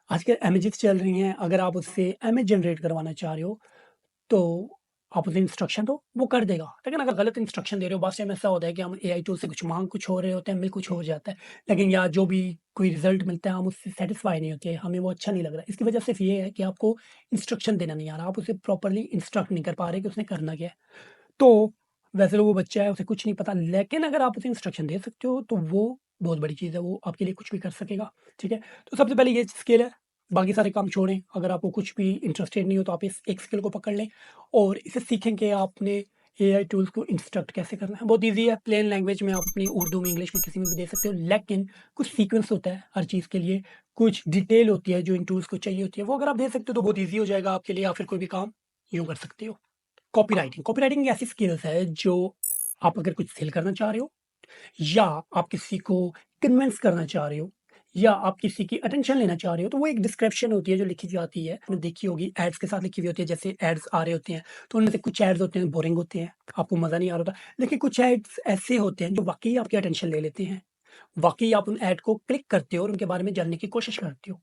आजकल इमेजेस चल रही हैं, अगर आप उससे इमेज जनरेट करवाना चाह रहे हो, तो आप उसे इंस्ट्रक्शन दो, वो कर देगा। लेकिन अगर गलत इंस्ट्रक्शन दे रहे हो, बहुत टाइम ऐसा होता है कि हम एआई टूल से कुछ माँग कुछ हो रहे होते हैं, मिल कुछ हो जाता है। लेकिन या जो भी कोई रिज़ल्ट मिलता है, हम उससे सैटिस्फाई नहीं होते, हमें वो अच्छा नहीं लग रहा है। इसकी वजह सिर्फ़ ये है कि आपको इंस्ट्रक्शन देना नहीं आ रहा, आप उसे प्रॉपर्ली इंस्ट्रक्ट नहीं कर पा रहे कि उसने करना क्या है। तो वैसे तो वो बच्चा है, उसे कुछ नहीं पता, लेकिन अगर आप उसे इंस्ट्रक्शन दे सकते हो, तो वो बहुत बड़ी चीज़ है, वो आपके लिए कुछ भी कर सकेगा, ठीक है? तो सबसे पहले ये स्किल है, बाकी सारे काम छोड़ें। अगर आपको कुछ भी इंटरेस्टेड नहीं हो, तो आप इस एक स्किल को पकड़ लें और इसे सीखें कि आपने एआई टूल्स को इंस्ट्रक्ट कैसे करना है। बहुत ईज़ी है, प्लेन लैंग्वेज में आप अपनी उर्दू में, इंग्लिश में, किसी में भी दे सकते हो, लेकिन कुछ सीक्वेंस होता है हर चीज़ के लिए, कुछ डिटेल होती है जो इन टूल्स को चाहिए होती है, वो अगर आप दे सकते हो, तो बहुत ईज़ी हो जाएगा आपके लिए, या फिर कोई भी काम यूँ कर सकते हो। कॉपी राइटिंग ऐसी स्किल्स है जो आप अगर कुछ सेल करना चाह रहे हो, या आप किसी को कन्विंस करना चाह रहे हो, या आप किसी की अटेंशन लेना चाह रहे हो, तो वो एक डिस्क्रिप्शन होती है जो लिखी जाती है, आपने देखी होगी, एड्स के साथ लिखी हुई होती है। जैसे एड्स आ रहे होते हैं, तो उनमें से कुछ एड्स होते हैं बोरिंग होते हैं, आपको मज़ा नहीं आ रहा होता, लेकिन कुछ एड्स ऐसे होते हैं जो वाक़ई आपकी अटेंशन ले लेते हैं। वाक़ई आप उन एड को क्लिक करते हो और उनके बारे में जानने की कोशिश करते हो।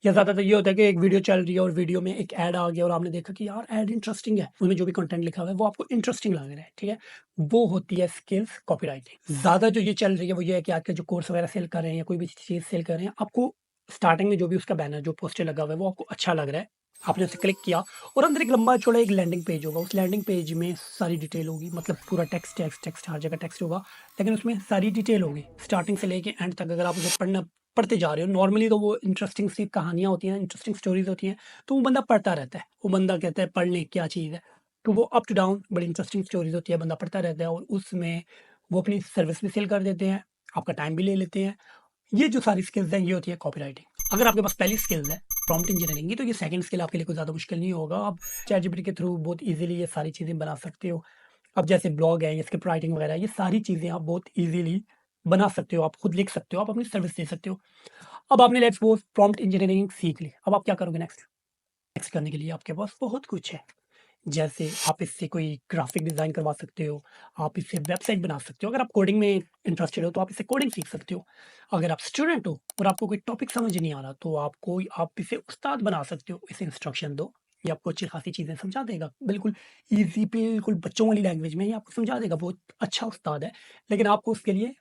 या ज़्यादातर ये होता है कि एक वीडियो चल रही है और वीडियो में एक ऐड आ गया और आपने देखा कि यार ऐड इंटरेस्टिंग है, उसमें जो भी कंटेंट लिखा हुआ है वो आपको इंटरेस्टिंग लग रहा है, ठीक है? वो होती है स्किल्स कॉपीराइटिंग। ज़्यादा जो ये चल रही है वो ये है कि आजकल जो कोर्स वगैरह सेल कर रहे हैं या कोई भी चीज़ सेल कर रहे हैं, आपको स्टार्टिंग में जो भी उसका बैनर जो पोस्टर लगा हुआ है वो आपको अच्छा लग रहा है, आपने उसे क्लिक किया और अंदर एक लंबा चौड़ा एक लैंडिंग पेज होगा, उस लैंडिंग पेज में सारी डिटेल होगी, मतलब पूरा टेक्स्ट हर जगह टेक्स्ट होगा, लेकिन उसमें सारी डिटेल होगी स्टार्टिंग से लेके एंड तक। अगर आप उसे पढ़ते जा रहे हो, नॉर्मली तो वो इंटरेस्टिंग सी कहानियाँ होती हैं, इंटरेस्टिंग स्टोरीज़ होती हैं, तो वो बंदा पढ़ता रहता है। वो बंदा कहता है पढ़ लें क्या चीज़ है, तो वो अप टू डाउन बड़ी इंटरेस्टिंग स्टोरीज़ होती है, बंदा पढ़ता रहता है और उसमें वो अपनी सर्विस भी सेल कर देते हैं, आपका टाइम भी ले लेते हैं। ये जो सारी स्किल्स हैं, ये होती है कॉपीराइटिंग। अगर आपके पास पहली स्किल है प्रॉम्प्ट इंजीनियरिंग की, तो ये सेकंड स्किल आपके लिए कोई ज़्यादा मुश्किल नहीं होगा। आप चैटजीपीटी के थ्रू बहुत ईज़िली ये सारी चीज़ें बना सकते हो। अब जैसे ब्लॉग है, स्क्रिप्ट राइटिंग वगैरह, ये सारी चीज़ें आप बहुत ईज़िली बना सकते हो, आप खुद लिख सकते हो, आप अपनी सर्विस दे सकते हो। अब आपने लेट्स सपोज़ प्रॉम्प्ट इंजीनियरिंग सीख ली, अब आप क्या करोगे नेक्स्ट? नेक्स्ट करने के लिए आपके पास बहुत कुछ है। जैसे आप इससे कोई ग्राफ़िक डिज़ाइन करवा सकते हो, आप इससे वेबसाइट बना सकते हो। अगर आप कोडिंग में इंटरेस्टेड हो, तो आप इससे कोडिंग सीख सकते हो। अगर आप स्टूडेंट हो और आपको कोई टॉपिक समझ नहीं आ रहा, तो आप इसे उस्ताद बना सकते हो। इसे इंस्ट्रक्शन दो, ये आपको अच्छी खासी चीज़ें समझा देगा। बिल्कुल ईज़ी, बिल्कुल बच्चों वाली लैंग्वेज में ये आपको समझा देगा, बहुत अच्छा उस्ताद है। लेकिन आपको उसके लिए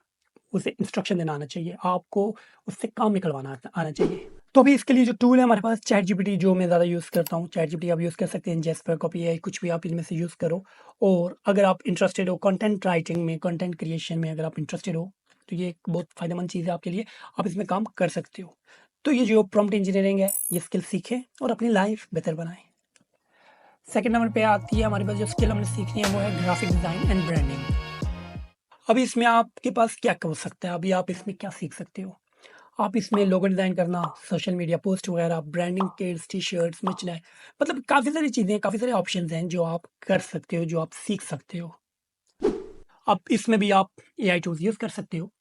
उसे इंस्ट्रक्शन देना आना चाहिए, आपको उससे काम निकलवाना आना चाहिए। तो अभी इसके लिए जो टूल है हमारे पास, चैट जीपीटी जो मैं ज़्यादा यूज़ करता हूँ, चैट जीपीटी आप यूज़ कर सकते हैं, जेस्पर, कॉपी एआई, कुछ भी आप इनमें से यूज़ करो। और अगर आप इंटरेस्टेड हो कंटेंट राइटिंग में, कंटेंट क्रिएशन में अगर आप इंटरेस्टेड हो, तो ये एक बहुत फ़ायदेमंद चीज़ है आपके लिए, आप इसमें काम कर सकते हो। तो ये जो प्रॉम्प्ट इंजीनियरिंग है, ये स्किल सीखें और अपनी लाइफ बेहतर बनाएँ। सेकंड नंबर पे आती है हमारे पास जो स्किल हमने सीखनी है, वो है ग्राफिक डिज़ाइन एंड ब्रांडिंग। अभी इसमें आपके पास क्या हो सकता है? अभी आप इसमें क्या सीख सकते हो? आप इसमें लोगो डिज़ाइन करना, सोशल मीडिया पोस्ट वगैरह, ब्रांडिंग किट्स, टी-शर्ट्स, मर्चेंडाइज़, मतलब काफ़ी सारी चीज़ें, काफ़ी सारे ऑप्शंस हैं जो आप कर सकते हो, जो आप सीख सकते हो। अब इसमें भी आप एआई टूल्स यूज़ कर सकते हो।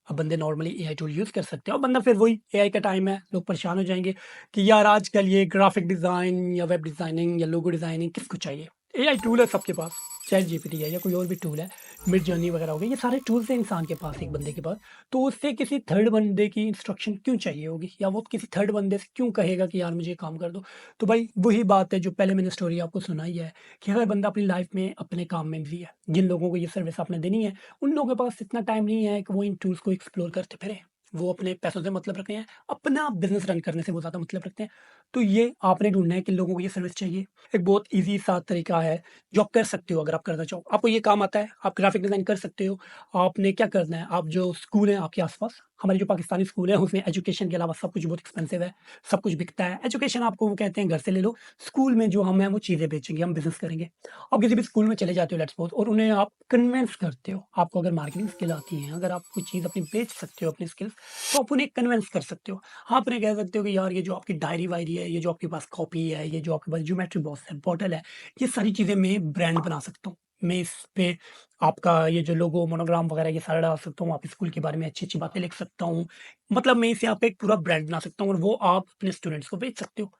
अब बंदे नॉर्मली एआई टूल यूज़ कर सकते हो। अब बंदा फिर वही एआई का टाइम है, लोग परेशान हो जाएँगे कि यार आजकल ये ग्राफ़िक डिज़ाइन या वेब डिज़ाइनिंग या लोगो डिज़ाइनिंग किसको चाहिए? एआई टूल है सबके पास, चैट जीपीटी है या कोई और भी टूल है, मिड जर्नी वगैरह हो गई, ये सारे टूल्स हैं इंसान के पास, एक बंदे के पास। तो उससे किसी थर्ड बंदे की इंस्ट्रक्शन क्यों चाहिए होगी, या वो किसी थर्ड बंदे से क्यों कहेगा कि यार मुझे ये काम कर दो? तो भाई वही बात है जो पहले मैंने स्टोरी आपको सुनाई है कि अगर बंदा अपनी लाइफ़ में अपने काम में बिज़ी है, जिन लोगों को ये सर्विस आपने देनी है, उन लोगों के पास इतना टाइम नहीं है कि वो इन टूल्स को एक्सप्लोर करते फिरें। वो अपने पैसों से मतलब रखते हैं, अपना बिज़नेस रन करने से वो ज़्यादा मतलब रखते हैं। तो ये आपने ढूँढना है कि लोगों को ये सर्विस चाहिए। एक बहुत ईज़ी सा तरीका है जो आप कर सकते हो अगर आप करना चाहो। आपको ये काम आता है, आप ग्राफ़िक डिज़ाइन कर सकते हो। आपने क्या करना है, आप जो स्कूल हैं आपके आस-पास, हमारे जो पाकिस्तानी स्कूल हैं उसमें एजुकेशन के अलावा सब कुछ बहुत एक्सपेंसिव है, सब कुछ बिकता है। एजुकेशन आपको वो कहते हैं घर से ले लो, स्कूल में जो हम हैं वो चीज़ें बेचेंगे, हम बिज़नेस करेंगे। आप किसी भी स्कूल में चले जाते हो लेट्स सपोज़ और उन्हें आप कन्विंस करते हो। आपको अगर मार्केटिंग स्किल आती है, अगर आप कोई चीज़ अपनी बेच सकते हो अपनी स्किल्स, तो आप उन्हें कन्विंस कर सकते हो। आप उन्हें कह सकते हो कि यार ये जो आपकी डायरी-वायरी है, ये जो आपके पास कॉपी है, ये जो आपके पास ज्योमेट्री बॉक्स है, बॉटल है, ये सारी चीज़ें मैं ब्रांड बना सकता हूँ। मैं इस पे आपका ये जो लोगो, मोनोग्राम वगैरह ये सारा डाल सकता हूँ। आप स्कूल के बारे में अच्छी-अच्छी बातें लिख सकता हूँ। मतलब मैं इसे आपका एक पूरा ब्रांड बना सकता हूँ और वो आप अपने स्टूडेंट्स को बेच सकते हो।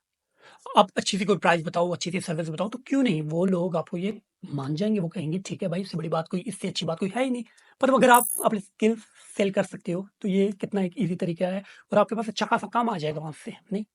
आप अच्छी सी कोई प्राइस बताओ, अच्छी सी सर्विस बताओ, तो क्यों नहीं? वो लोग आपको ये मान जाएँगे, वो कहेंगे ठीक है भाई, इससे बड़ी बात कोई, इससे अच्छी बात कोई है ही नहीं। पर अगर आप अपनी स्किल्स सेल कर सकते हो, तो ये कितना एक ईज़ी तरीका है और आपके पास अच्छा खासा काम आ जाएगा वहाँ से, नहीं?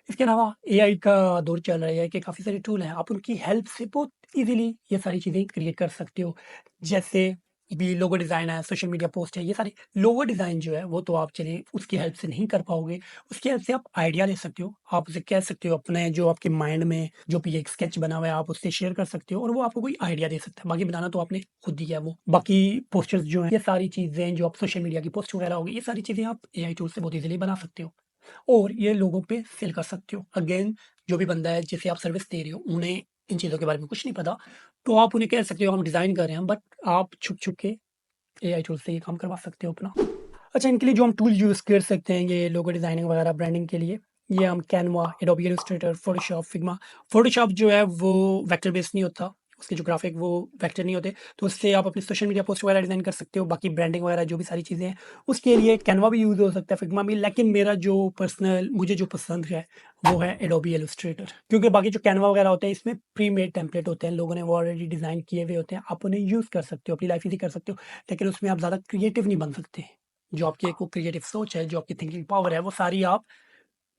इसके अलावा एआई का दौर चल रहा है कि काफ़ी सारे टूल हैं, आप उनकी हेल्प से बहुत ईज़िली ये सारी चीज़ें क्रिएट कर सकते हो। जैसे भी लोगो डिज़ाइन है, सोशल मीडिया पोस्ट है, ये सारे लोगो डिज़ाइन जो है वो तो आप चलिए उसकी हेल्प से नहीं कर पाओगे, उसकी हेल्प से आप आइडिया ले सकते हो। आप उसे कह सकते हो अपने जो आपके माइंड में जो भी एक स्केच बना हुआ है आप उससे शेयर कर सकते हो और वो आपको कोई आइडिया दे सकता है। बाकी बनाना तो आपने खुद ही है वो। बाकी पोस्टर्स जो हैं, ये सारी चीज़ें जो आप सोशल मीडिया की पोस्ट वगैरह होगी, ये सारी चीज़ें आप एआई टूल से बहुत ईज़िली बना सकते हो। और ये लोगों पे सेल कर सकते हो। अगेन जो भी बंदा है जिसे आप सर्विस दे रहे हो, उन्हें इन चीज़ों के बारे में कुछ नहीं पता, तो आप उन्हें कह सकते हो हम डिज़ाइन कर रहे हैं, बट आप छुप-छुप के एआई टूल से ये काम करवा सकते हो अपना। अच्छा, इनके लिए जो हम टूल यूज़ कर सकते हैं ये लोगो डिज़ाइनिंग वगैरह ब्रांडिंग के लिए, ये हम Canva, Adobe Illustrator, Photoshop, Figma. Photoshop जो है वो वेक्टर बेस्ड नहीं होता, उसके जो ग्राफ़िक वो वेक्टर नहीं होते, तो उससे आप अपनी सोशल मीडिया पोस्ट वगैरह डिज़ाइन कर सकते हो। बाकी ब्रांडिंग वगैरह जो भी सारी चीज़ें हैं, उसके लिए कैनवा भी यूज़ हो सकता है, फिग्मा भी, लेकिन मेरा जो पर्सनल मुझे जो पसंद है, वो है एडोबी इलस्ट्रेटर। क्योंकि बाकी जो कैनवा वगैरह होते हैं, इसमें प्री मेड टेम्पलेट होते हैं, लोगों ने वो ऑलरेडी डिज़ाइन किए हुए होते हैं, आप उन्हें यूज़ कर सकते हो, अपनी लाइफ़ ईज़ी कर सकते हो, लेकिन उसमें आप ज़्यादा क्रिएटिव नहीं बन सकते। जो आपकी एक वो क्रिएटिव सोच है, जो आपकी थिंकिंग पावर है, वो सारी आप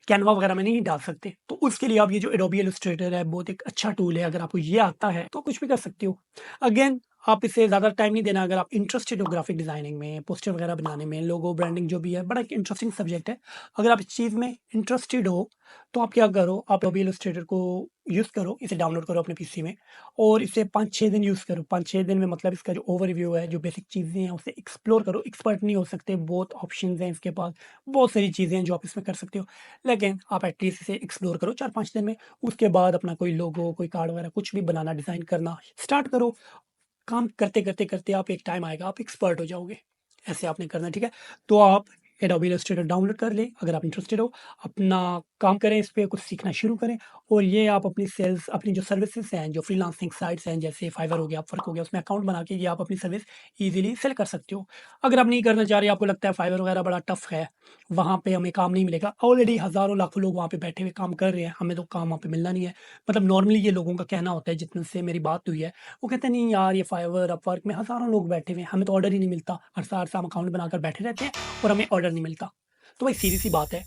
कैनवा वगैरह में नहीं डाल सकते। तो उसके लिए आप ये जो एडोबी इलस्ट्रेटर है, बहुत एक अच्छा टूल है। अगर आपको ये आता है, तो कुछ भी कर सकते हो। अगेन आप इसे ज़्यादा टाइम नहीं देना अगर आप इंटरेस्टेड हो ग्राफिक डिज़ाइनिंग में, पोस्टर वगैरह बनाने में, लोगो ब्रांडिंग जो भी है, बड़ा एक इंटरेस्टिंग सब्जेक्ट है। अगर आप इस चीज़ में इंटरेस्टेड हो, तो आप क्या करो, आप एडोबी इलस्ट्रेटर को यूज़ करो, इसे डाउनलोड करो अपने पीसी में और इसे 5-6 दिन यूज़ करो। 5-6 दिन में मतलब इसका जो ओवरव्यू है, जो बेसिक चीज़ें हैं, उसे एक्सप्लोर करो। एक्सपर्ट नहीं हो सकते, बहुत ऑप्शंस हैं इसके पास, बहुत सारी चीज़ें हैं जो आप इसमें कर सकते हो। लेकिन आप एटलीस्ट इसे एक्सप्लोर करो 4-5 दिन में। उसके बाद अपना कोई लोगो, कोई कार्ड वगैरह कुछ भी बनाना, डिज़ाइन करना स्टार्ट करो। काम करते-करते-करते आप एक टाइम आएगा, आप एक्सपर्ट हो जाओगे। ऐसे आपने करना है, ठीक है? तो आप एडोबी इलस्ट्रेटर डाउनलोड कर लें, अगर आप इंटरेस्टेड हो। अपना काम करें इस पे, कुछ सीखना शुरू करें और ये आप अपनी सेल्स, अपनी जो सर्विसेज़ हैं, जो फ्रीलांसिंग साइट्स हैं, जैसे फाइवर हो गया, अपवर्क हो गया, उसमें अकाउंट बना के ये आप अपनी सर्विस ईज़िली सेल कर सकते हो। अगर आप नहीं करना चाह रहे, आपको लगता है फाइवर वगैरह बड़ा टफ है, वहाँ पे हमें काम नहीं मिलेगा। ऑलरेडी हज़ारों लाखों लोग वहाँ पे बैठे हुए काम कर रहे हैं, हमें तो काम वहाँ पे मिलना नहीं है। मतलब नॉर्मली ये लोगों का कहना होता है, जितने से मेरी बात हुई है, वो कहते हैं नहीं यार ये फाइवर, अपवर्क में हज़ारों लोग बैठे हुए हैं, हमें तो ऑर्डर ही नहीं मिलता। हर साल हम अकाउंट बनाकर बैठे रहते हैं और हमें ऑर्डर नहीं मिलता। तो भाई सीधी-सी बात है,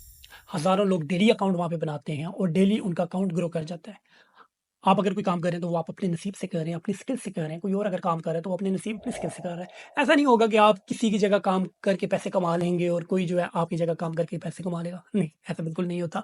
हज़ारों लोग डेली अकाउंट वहाँ पे बनाते हैं और डेली उनका अकाउंट ग्रो कर जाता है। आप अगर कोई काम कर रहे हैं, तो वो आप अपने नसीब से कर रहे हैं, अपनी स्किल से कर रहे हैं। कोई और अगर काम कर रहा है, तो वो अपने नसीब, अपनी स्किल से कर रहा है। ऐसा नहीं होगा कि आप किसी की जगह काम करके पैसे कमा लेंगे और कोई जो है आपकी जगह काम करके पैसे कमा लेगा। नहीं, ऐसा बिल्कुल नहीं होता।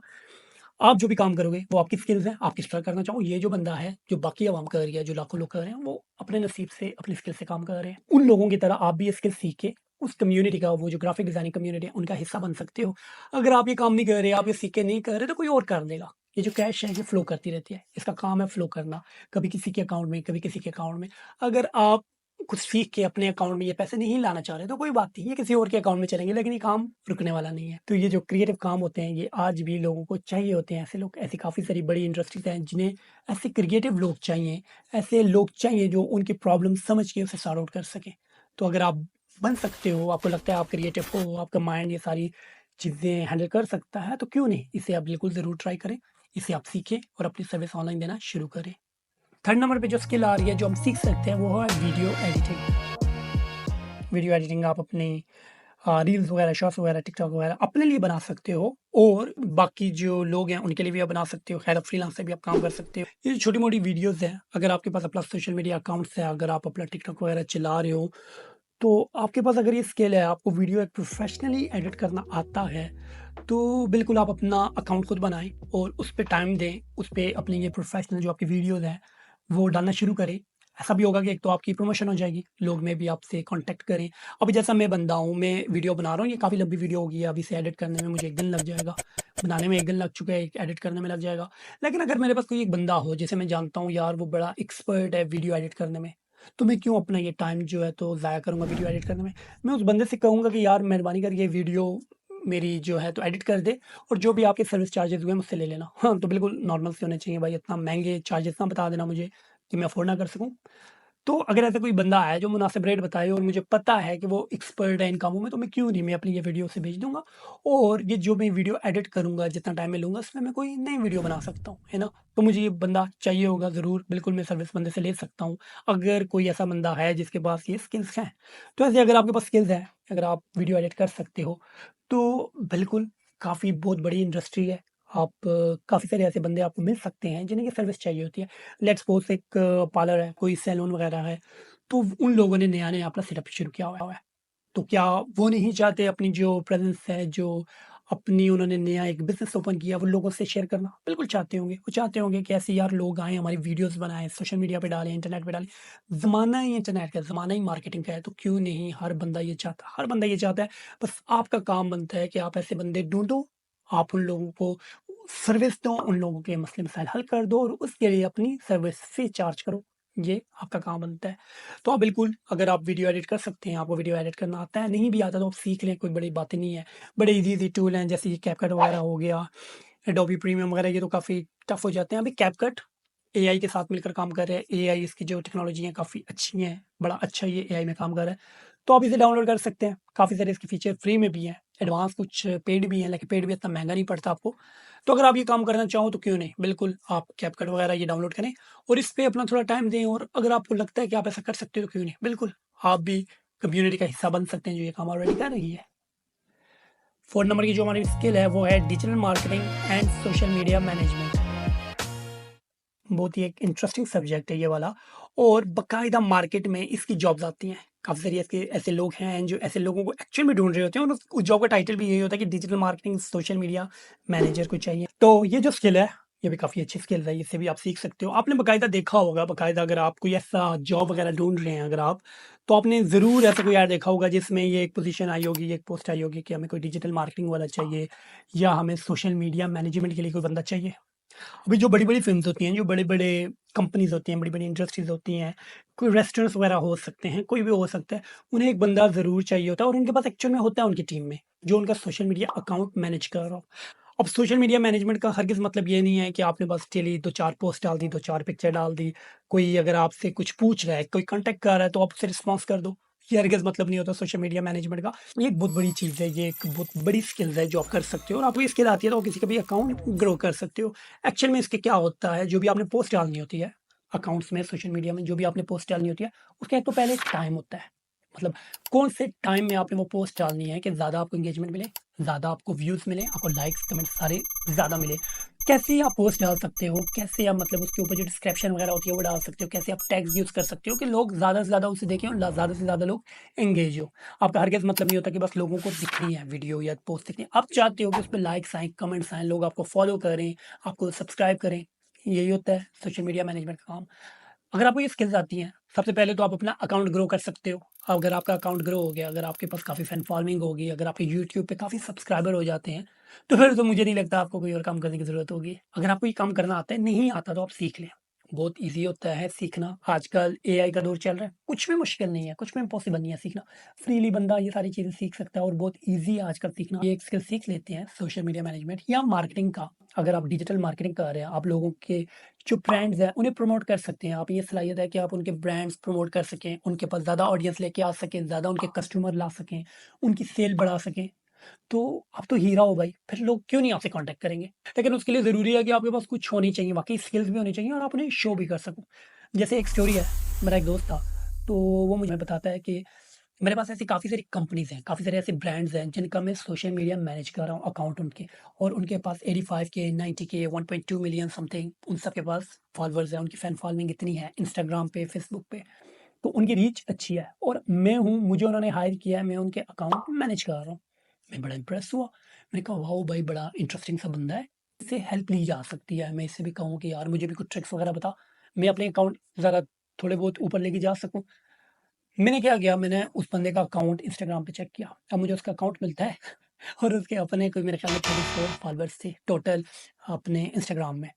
आप जो भी काम करोगे, वो आपकी स्किल्स हैं, आप किस तरह करना चाहो। ये जो बंदा है, जो बाकी अवाम कर रही है, जो लाखों लोग कर रहे हैं, वो अपने नसीब से, अपनी स्किल से काम कर रहे हैं। उन लोगों की तरह आप भी ये स्किल सीख के उस कम्युनिटी का, वो जो ग्राफिक डिज़ाइनिंग कम्युनिटी है, उनका हिस्सा बन सकते हो। अगर आप ये काम नहीं कर रहे, आप ये सीख के नहीं कर रहे, तो कोई और कर देगा। ये जो कैश है, ये फ्लो करती रहती है। इसका काम है फ्लो करना, कभी किसी के अकाउंट में, कभी किसी के अकाउंट में। अगर आप कुछ सीख के अपने अकाउंट में ये पैसे नहीं लाना चाह रहे, तो कोई बात नहीं, ये किसी और के अकाउंट में चलेंगे, लेकिन ये काम रुकने वाला नहीं है। तो ये जो क्रिएटिव काम होते हैं, ये आज भी लोगों को चाहिए होते हैं। ऐसे लोग, ऐसी काफ़ी सारी बड़ी इंडस्ट्रीज़ हैं, जिन्हें ऐसे क्रिएटिव लोग चाहिए, ऐसे लोग चाहिए जो उनकी प्रॉब्लम समझ के उसे सॉर्ट आउट कर सकें। तो अगर आप बन सकते हो, आपको लगता है आप क्रिएटिव हो, आपका माइंड ये सारी चीज़ें हैंडल कर सकता है, तो क्यों नहीं? इसे आप बिल्कुल ज़रूर ट्राई करें। इसे आप सीखें और अपनी सर्विस ऑनलाइन देना शुरू करें। थर्ड नंबर पे जो स्किल आ रही है, जो हम सीख सकते हैं, वो है वीडियो एडिटिंग। वीडियो एडिटिंग आप अपनी रील्स वगैरह, शॉर्ट्स वगैरह, टिकटॉक वगैरह अपने लिए बना सकते हो और बाकी जो लोग हैं उनके लिए भी आप बना सकते हो। खैर, अब फ्रीलांस से भी आप काम कर सकते हो। ये छोटी-मोटी वीडियोज़ हैं, अगर आपके पास अपना सोशल मीडिया अकाउंट्स है, अगर आप अपना टिकटॉक वगैरह चला रहे हो, तो आपके पास अगर ये स्किल है, आपको वीडियो एक प्रोफेशनली एडिट करना आता है, तो बिल्कुल आप अपना अकाउंट खुद बनाएँ और उस पे टाइम दें, उस पे अपनी ये प्रोफेशनल जो आपकी वीडियोज़ हैं, वो डालना शुरू करें। ऐसा भी होगा कि एक तो आपकी प्रमोशन हो जाएगी, लोग में भी आपसे कॉन्टैक्ट करें। अभी जैसा मैं बंदा हूँ, मैं वीडियो बना रहा हूँ, ये काफ़ी लंबी वीडियो होगी, अब इसे एडिट करने में मुझे 1 दिन लग जाएगा, बनाने में 1 दिन लग चुका है, एडिट करने में लग जाएगा। लेकिन अगर मेरे पास कोई एक बंदा हो, जिसे मैं जानता हूँ यार वो बड़ा एक्सपर्ट है वीडियो एडिट करने में, तो मैं क्यों अपना ये टाइम जो है तो ज़ाया करूँगा वीडियो एडिट करने में। मैं उस बंदे से कहूँगा कि यार मेहरबानी करके ये वीडियो मेरी जो है तो एडिट कर दे और जो भी आपके सर्विस चार्जेज़ हुए मुझसे ले लेना। हाँ, तो बिल्कुल नॉर्मल से होने चाहिए भाई, इतना महँगे चार्जेज़ ना बता देना मुझे कि मैं अफ़ोर्ड ना कर सकूँ। तो अगर ऐसा कोई बंदा है जो मुनासिब रेट बताए और मुझे पता है कि वो एक्सपर्ट है इन कामों में, तो मैं क्यों नहीं, मैं अपनी ये वीडियो उसे भेज दूँगा और ये जो मैं वीडियो एडिट करूँगा, जितना टाइम मैं लूँगा, उसमें मैं कोई नई वीडियो बना सकता हूँ, है ना? तो मुझे ये बंदा चाहिए होगा ज़रूर, बिल्कुल मैं सर्विस बंदे से ले सकता हूँ। अगर कोई ऐसा बंदा है जिसके पास ये स्किल्स हैं, तो ऐसे अगर आपके पास स्किल्स हैं, अगर आप वीडियो एडिट कर सकते हो, तो बिल्कुल काफ़ी बहुत बड़ी इंडस्ट्री है। आप काफ़ी सारे ऐसे बंदे आपको मिल सकते हैं जिन्हें की सर्विस चाहिए होती है। लेट्स सपोज़ एक पार्लर है, कोई सैलून वगैरह है, तो उन लोगों ने नया-नया अपना सेटअप शुरू किया हुआ है। तो क्या वो नहीं चाहते अपनी जो प्रेज़ेंस है, जो अपनी उन्होंने नया एक बिज़नेस ओपन किया, वो लोगों से शेयर करना? बिल्कुल चाहते होंगे। वो चाहते होंगे कि ऐसे यार लोग आएँ, हमारी वीडियोज़ बनाएँ, सोशल मीडिया पे डालें, इंटरनेट पे डालें। ज़माना ही इंटरनेट का है, ज़माना ही मार्केटिंग का है, तो क्यों नहीं हर बंदा ये चाहता है। हर बंदा ये चाहता है, बस आपका काम बनता है कि आप ऐसे बंदे ढूँढो, आप उन लोगों को सर्विस दो, उन लोगों के मसले-मसाइल हल कर दो और उसके लिए अपनी सर्विस फ़ी चार्ज करो। ये आपका काम बनता है। तो आप बिल्कुल, अगर आप वीडियो एडिट कर सकते हैं, आपको वीडियो एडिट करना आता है, नहीं भी आता तो आप सीख लें, कोई बड़ी बातें नहीं है। बड़े ईज़ी-ईज़ी टूल हैं, जैसे ये कैपकट वगैरह हो गया, एडोबी प्रीमियम वगैरह, ये तो काफ़ी टफ़ हो जाते हैं। अभी कैपकट एआई के साथ मिलकर काम कर रहे हैं। एआई इसकी जो टेक्नोलॉजी है काफ़ी अच्छी हैं, बड़ा अच्छा ये एआई में काम कर रहा है। तो आप इसे डाउनलोड कर सकते हैं। काफ़ी सारे इसके फीचर फ्री में भी हैं, एडवांस कुछ पेड भी हैं, लेकिन पेड भी इतना महँगा नहीं पड़ता आपको। तो अगर आप ये काम करना चाहो तो क्यों नहीं, बिल्कुल आप कैपकट वगैरह ये डाउनलोड करें और इस पे अपना थोड़ा टाइम दें, और अगर आपको लगता है कि आप ऐसा कर सकते हो तो क्यों नहीं, बिल्कुल आप भी कम्युनिटी का हिस्सा बन सकते हैं जो ये काम ऑलरेडी कर रही है। 4 नंबर की जो हमारी स्किल है वो है digital marketing and social media management. बहुत ही एक इंटरेस्टिंग सब्जेक्ट है ये वाला, और बाकायदा मार्केट में इसकी जॉब्स आती हैं। काफ़ी सारे ऐसे ऐसे लोग हैं जो ऐसे लोगों को एक्चुअल में ढूंढ रहे होते हैं, और उस जॉब का टाइटल भी यही होता है कि digital marketing social media manager को चाहिए। तो ये जो स्किल है, ये भी काफ़ी अच्छी स्किल है, इससे भी आप सीख सकते हो। आपने बाकायदा देखा होगा, बाकायदा अगर आप कोई ऐसा जॉब वगैरह ढूंढ रहे हैं अगर आप, तो आपने ज़रूर ऐसा कोई ऐड देखा होगा जिसमें ये एक पोजीशन आई होगी, ये एक पोस्ट आई होगी कि हमें कोई डिजिटल मार्केटिंग वाला चाहिए, या हमें सोशल मीडिया मैनेजमेंट के लिए कोई बंदा चाहिए। अभी जो बड़ी-बड़ी फ़िल्म्स होती हैं, जो बड़े-बड़े कंपनीज़ होती हैं, बड़ी-बड़ी इंडस्ट्रीज़ होती हैं, कोई रेस्टोरेंट्स वगैरह हो सकते हैं, कोई भी हो सकता है, उन्हें एक बंदा ज़रूर चाहिए होता है, और उनके पास एक्चुअल में होता है उनकी टीम में, जो उनका सोशल मीडिया अकाउंट मैनेज कर रहा हो। अब सोशल मीडिया मैनेजमेंट का हरगिज़ मतलब ये नहीं है कि आपने बस डेली 2-4 पोस्ट डाल दी, 2-4 पिक्चर डाल दी, कोई अगर आपसे कुछ पूछ रहा है, कोई कॉन्टैक्ट कर रहा है, तो आप उसे रिस्पॉन्स कर दो। ये हरगिज़ मतलब नहीं होता सोशल मीडिया मैनेजमेंट का। ये एक बहुत बड़ी चीज़ है, ये एक बहुत बड़ी स्किल्स है जो आप कर सकते हो, और आपको ये स्किल आती है तो आप किसी का भी अकाउंट ग्रो कर सकते हो। एक्चुअल में इसके क्या होता है, जो भी आपने पोस्ट डालनी होती है, अकाउंट्स में, सोशल मीडिया में जो भी आपने पोस्ट डालनी होती है, उसका एक तो पहले एक टाइम होता है। मतलब कौन से टाइम में आपने वो पोस्ट डालनी है कि ज़्यादा आपको एंगेजमेंट मिले, ज़्यादा आपको व्यूज़ मिले, आपको लाइक्स, कमेंट्स सारे ज़्यादा मिले। कैसे आप पोस्ट डाल सकते हो, कैसे आप मतलब उसके ऊपर जो डिस्क्रिप्शन वगैरह होती है वो डाल सकते हो, कैसे आप टैग्स यूज़ कर सकते हो कि लोग ज़्यादा से ज़्यादा उसे देखें और ज़्यादा से ज़्यादा लोग एंगेज हो। आपका हरगिज़ मतलब नहीं होता कि बस लोगों को दिखनी है वीडियो या पोस्ट दिखनी है। आप चाहते हो कि उस पे लाइक्स आएँ, कमेंट्स आएँ, लोग आपको फॉलो करें, आपको सब्सक्राइब करें। यही होता है सोशल मीडिया मैनेजमेंट का काम। अगर आपको ये स्किल्स आती हैं, सबसे पहले तो आप अपना अकाउंट ग्रो कर सकते हो। अगर आपका अकाउंट ग्रो हो गया, अगर आपके पास काफ़ी फैन फॉलोइंग होगी, अगर आपके यूट्यूब पे काफ़ी सब्सक्राइबर हो जाते हैं, तो फिर तो मुझे नहीं लगता आपको कोई और काम करने की ज़रूरत होगी। अगर आपको ये काम करना आता है, नहीं आता तो आप सीख लें। बहुत ईज़ी होता है सीखना। आजकल एआई का दौर चल रहा है, कुछ भी मुश्किल नहीं है, कुछ भी इम्पॉसिबल नहीं है सीखना। फ्रीली बंदा ये सारी चीज़ें सीख सकता है और बहुत ईज़ी है आजकल सीखना। ये एक स्किल सीख लेते हैं सोशल मीडिया मैनेजमेंट या मार्केटिंग का। अगर आप डिजिटल मार्केटिंग कर रहे हैं, आप लोगों के जो ब्रांड्स हैं उन्हें प्रमोट कर सकते हैं। आप ये सलाहियत है कि आप उनके ब्रांड्स प्रमोट कर सकें, उनके पास ज़्यादा ऑडियंस लेके आ सकें, ज़्यादा उनके कस्टमर ला सकें, उनकी सेल बढ़ा सकें। तो आप तो हीरा हो भाई, फिर लोग क्यों नहीं आपसे कॉन्टैक्ट करेंगे? लेकिन उसके लिए ज़रूरी है कि आपके पास कुछ होनी चाहिए, वाक़ई स्किल्स भी होनी चाहिए और आप उन्हें शो भी कर सको। जैसे एक स्टोरी है, मेरा एक दोस्त था, तो वो मुझे बताता है कि मेरे पास ऐसी काफ़ी सारी कंपनीज़ हैं, काफ़ी सारे ऐसे ब्रांड्स हैं जिनका मैं सोशल मीडिया मैनेज कर रहा हूँ अकाउंट उनके, और उनके पास 85 के, 90 के, 1.2 मिलियन समथिंग उन सब के पास फॉलोअर्स हैं, उनकी फैन फॉलोइंग इतनी है इंस्टाग्राम पे, फेसबुक पे, तो उनकी रीच अच्छी है और मैं हूँ, मुझे उन्होंने हायर किया है, मैं उनके अकाउंट मैनेज कर रहा हूँ। मैं बड़ा इम्प्रेस हुआ, मैंने कहा वाओ भाई बड़ा इंटरेस्टिंग सा बंदा है, इससे हेल्प ली जा सकती है। मैं इससे भी कहूँ कि यार मुझे भी कुछ ट्रिक्स वगैरह बता, मैं अपने अकाउंट ज़रा थोड़े बहुत ऊपर लेके जा सकूँ। मैंने क्या किया, मैंने उस बंदे का अकाउंट इंस्टाग्राम पे चेक किया। अब मुझे उसका अकाउंट मिलता है और उसके अपने कोई मेरे ख्याल में 34 फॉलोअर्स थे टोटल अपने इंस्टाग्राम में।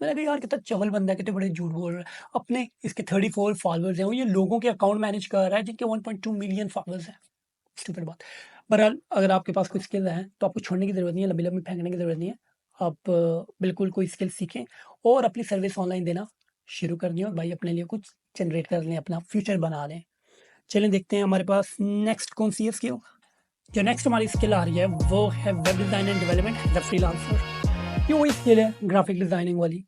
मैंने कहा यार कितना चवल बंदा है, कितने बड़े झूठ बोल रहा है। अपने इसके 34 फॉलोअर्स हैं, वो ये लोगों के अकाउंट मैनेज कर रहा है जिनके 1.2 मिलियन फॉलोअर्स हैं। स्टूपिड बात। बहरहाल अगर आपके पास कोई स्किल है तो आपको छोड़ने की ज़रूरत नहीं है, लंबी-लंबी फेंकने की ज़रूरत नहीं है। आप बिल्कुल कोई स्किल सीखें और अपनी सर्विस ऑनलाइन देना शुरू कर दें और भाई अपने लिए कुछ जनरेट कर लें, अपना फ्यूचर बना लें। चलें देखते हैं हमारे पास नेक्स्ट कौन सी है स्किल। जो नेक्स्ट हमारी स्किल आ रही है वो है web design and development as a freelancer. ये वही स्किल है ग्राफिक डिज़ाइनिंग वाली।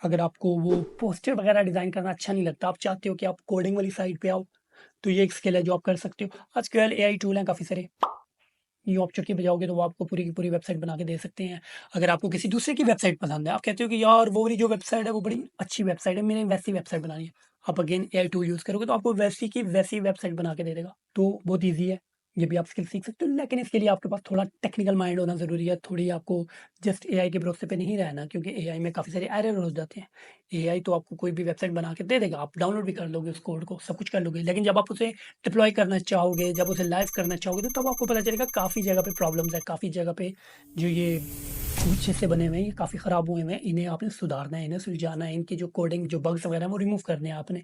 अगर आपको वो पोस्टर वगैरह डिज़ाइन करना अच्छा नहीं लगता, आप चाहते हो कि आप कोडिंग वाली साइड पे आओ, तो ये एक स्किल है जो आप कर सकते हो। आजकल एआई टूल हैं काफ़ी सारे, यूँ आप चुटकी बजाओगे तो वो आपको पूरी की पूरी वेबसाइट बना के दे सकते हैं। अगर आपको किसी दूसरे की वेबसाइट पसंद है, आप कहते हो कि यार वो वाली जो वेबसाइट है वो बड़ी अच्छी वेबसाइट है, मैंने वैसी वेबसाइट बनानी है। आप अगेन एआई टूल यूज़ करोगे तो आपको वैसी की वैसी वेबसाइट बना के दे देगा। तो बहुत ईज़ी है, ये भी आप स्किल सीख सकते हो, लेकिन इसके लिए आपके पास थोड़ा टेक्निकल माइंड होना ज़रूरी है। थोड़ी आपको जस्ट एआई के भरोसे पे नहीं रहना, क्योंकि एआई में काफ़ी सारे एरर हो जाते हैं। एआई तो आपको कोई भी वेबसाइट बना के दे देगा, आप डाउनलोड भी कर लोगे उस कोड को, सब कुछ कर लोगे, लेकिन जब आप उसे डिप्लॉय करना चाहोगे, जब उसे लाइव करना चाहोगे, तो तब आपको पता चलेगा काफ़ी जगह पे प्रॉब्लम्स है, काफ़ी जगह पे जो ये कुछ हिस्से बने हुए हैं, ये काफ़ी ख़राब हुए हैं, इन्हें आपने सुधारना है, इन्हें सुलझाना है, इनकी जो कोडिंग, जो बग्स वगैरह हैं, वो रिमूव करने हैं आपने।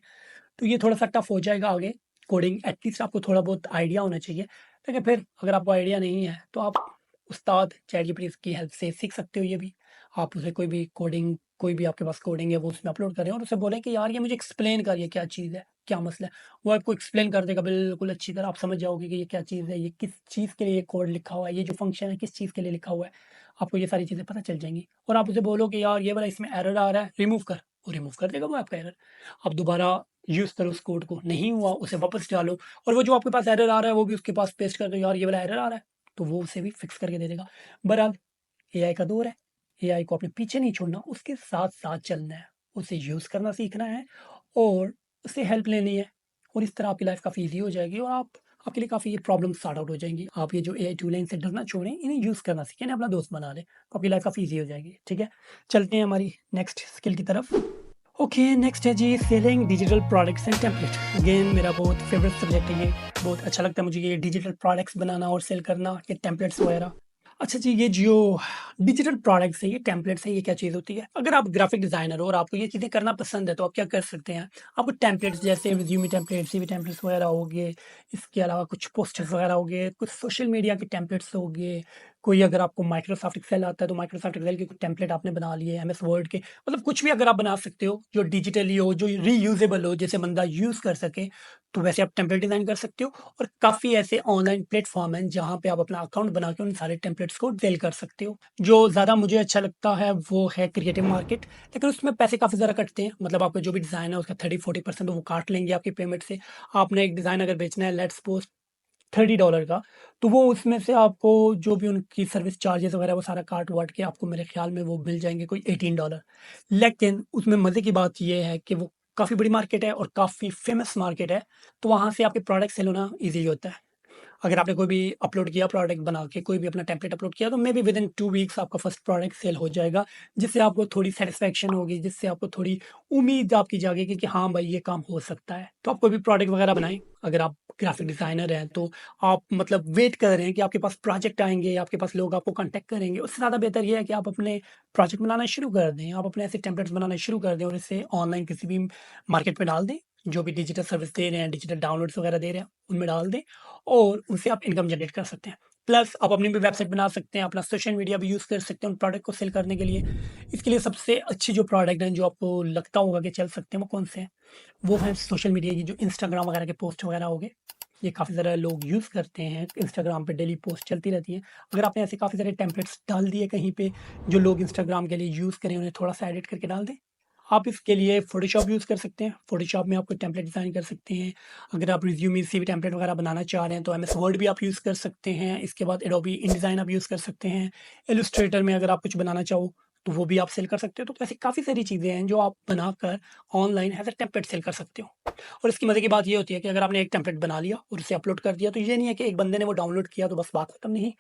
तो ये थोड़ा-सा टफ हो जाएगा आगे, कोडिंग एटलीस्ट आपको थोड़ा बहुत आइडिया होना चाहिए। लेकिन फिर अगर आपको आइडिया नहीं है, तो आप उस्ताद चैटजीपीटी की हेल्प से सीख सकते हो ये भी। आप उसे कोई भी कोडिंग, कोई भी आपके पास कोडिंग है, वो उसमें अपलोड करें और उसे बोलें कि यार ये मुझे एक्सप्लेन कर, ये क्या चीज़ है, क्या मसला है। वो आपको एक्सप्लेन कर देगा बिल्कुल अच्छी तरह, आप समझ जाओगे कि ये क्या चीज़ है, ये किस चीज़ के लिए ये कोड लिखा हुआ है, ये जो फंक्शन है किस चीज़ के लिए लिखा हुआ है। आपको ये सारी चीज़ें पता चल जाएँगी और आप उसे बोलो कि यार ये वाला इसमें एरर आ रहा है, रिमूव कर, वो रिमूव कर देगा वो आपका एरर। आप दोबारा यूज़ करो उस कोड को, नहीं हुआ उसे वापस डालो और वो जो आपके पास एरर आ रहा है वो भी उसके पास पेस्ट कर दो, यार ये वाला एरर आ रहा है, तो वो उसे भी फिक्स करके दे देगा। बहरहाल एआई का दौर है, एआई को अपने पीछे नहीं छोड़ना, उसके साथ-साथ चलना है, उसे यूज़ करना सीखना है और उससे हेल्प लेनी है और इस तरह आपकी लाइफ़ काफ़ी ईज़ी हो जाएगी और आपके लिए काफ़ी ये प्रॉब्लम सॉर्ट आउट हो जाएँगी। आप ये जो एआई टूल है इनसे डरना छोड़ें, इन्हें यूज़ करना सीखें, इन्हें अपना दोस्त बना लें, तो आपकी लाइफ़ काफ़ी ईज़ी हो जाएगी, ठीक है? चलते हैं हमारी नेक्स्ट स्किल की तरफ। ओके, नेक्स्ट है जी selling digital products and template. Again मेरा बहुत फेवरेट सब्जेक्ट है ये, बहुत अच्छा लगता है मुझे ये डिजिटल प्रोडक्ट्स बनाना और सेल करना, ये टेम्पलेट्स वगैरह। अच्छा जी, ये जो डिजिटल प्रोडक्ट्स है, ये टेम्पलेट्स है, ये क्या चीज़ होती है? अगर आप ग्राफिक डिज़ाइनर हो और आपको ये चीज़ें करना पसंद है, तो आप क्या कर सकते हैं? आपको टेम्पलेट्स जैसे रिज्यूमे टेम्पलेट्स, सीवी टेम्पलेट्स वगैरह हो गए, इसके अलावा कुछ पोस्टर्स वगैरह हो गए, कुछ सोशल मीडिया के टेम्पलेट्स हो गए, कोई अगर आपको माइक्रोसॉफ्ट एक्सेल आता है, तो माइक्रोसॉफ्ट एक्सेल के कुछ टेम्पलेट आपने बना लिए, एमएस वर्ड के, मतलब कुछ भी अगर आप बना सकते हो, जो डिजिटली हो, जो रीयूजेबल हो, जिसे बंदा यूज़ कर सके, तो वैसे आप टेम्पलेट डिज़ाइन कर सकते हो और काफ़ी ऐसे ऑनलाइन प्लेटफ़ॉर्म हैं, जहाँ पे आप अपना अकाउंट बना के उन सारे टेम्पलेट्स को सेल कर सकते हो। जो ज़्यादा मुझे अच्छा लगता है, वो है क्रिएटिव मार्केट, लेकिन उसमें पैसे काफ़ी ज़्यादा कटते हैं। मतलब आपका जो भी डिज़ाइन है, उसका 30-40% वो काट लेंगे आपकी पेमेंट से। आपने एक डिज़ाइन अगर बेचना है, लेट्स सपोज़ $30 का, तो वो उसमें से आपको जो भी उनकी सर्विस चार्जेज़ वगैरह वो सारा काट-वाट के आपको मेरे ख़्याल में वो मिल जाएँगे कोई $18। लेकिन उसमें मज़े की बात ये है कि वो काफ़ी बड़ी मार्केट है और काफ़ी फ़ेमस मार्केट है, तो वहाँ से आपके प्रोडक्ट सेल होना ईज़ी होता है। अगर आपने कोई भी अपलोड किया प्रोडक्ट बना के, कोई भी अपना टेम्पलेट अपलोड किया, तो मे बी विदिन 2 वीक्स आपका फर्स्ट प्रोडक्ट सेल हो जाएगा, जिससे आपको थोड़ी सैटिस्फैक्शन होगी, जिससे आपको थोड़ी उम्मीद आपकी जागेगी कि हाँ भाई, ये काम हो सकता है। तो आप कोई भी प्रोडक्ट वगैरह बनाएँ, अगर आप ग्राफिक डिज़ाइनर हैं, तो आप मतलब वेट कर रहे हैं कि आपके पास प्रोजेक्ट आएँगे, आपके पास लोग आपको कॉन्टैक्ट करेंगे, उससे ज़्यादा बेहतर ये है कि आप अपने प्रोजेक्ट बनाना शुरू कर दें। आप अपने ऐसे टेम्पलेट्स बनाना शुरू कर दें और इसे ऑनलाइन किसी भी मार्केट में डाल दें, जो भी डिजिटल सर्विस दे रहे हैं, डिजिटल डाउनलोड्स वगैरह दे रहे हैं, उनमें डाल दें और उनसे आप इनकम जनरेट कर सकते हैं। प्लस आप अपनी भी वेबसाइट बना सकते हैं, अपना सोशल मीडिया भी यूज़ कर सकते हैं उन प्रोडक्ट को सेल करने के लिए। इसके लिए सबसे अच्छी जो प्रोडक्ट हैं, जो आपको लगता होगा कि चल सकते हैं, वो कौन से हैं? वो हैं सोशल मीडिया की जो इंस्टाग्राम वगैरह के पोस्ट वगैरह हो गए। ये काफ़ी ज़्यादा लोग यूज़ करते हैं, इंस्टाग्राम पे डेली पोस्ट चलती रहती हैं। अगर आपने ऐसे काफ़ी सारे टेम्पलेट्स डाल दिए कहीं पे, जो लोग इंस्टाग्राम के लिए यूज़ करें, उन्हें थोड़ा-सा एडिट करके डाल दें। आप इसके लिए फ़ोटोशॉप यूज़ कर सकते हैं। फ़ोटोशॉप में आप कोई टेम्पलेट डिज़ाइन कर सकते हैं। अगर आप रिज़्यूमे, सीवी टेम्पलेट वगैरह बनाना चाह रहे हैं, तो एमएस वर्ड भी आप यूज़ कर सकते हैं। इसके बाद एडोबी इंडिज़ाइन आप यूज़ कर सकते हैं। इलस्ट्रेटर में अगर आप कुछ बनाना चाहो, तो वो भी आप सेल कर सकते हो। तो ऐसी काफ़ी सारी चीज़ें हैं, जो आप बनाकर online as a template sell कर सकते हो। और इसकी मज़े की बात ये होती है कि अगर आपने एक टेम्पलेट बना लिया और उसे अपलोड कर दिया, तो ये नहीं है कि एक बंदे ने वो डाउनलोड किया तो बस बात खत्म, नहीं।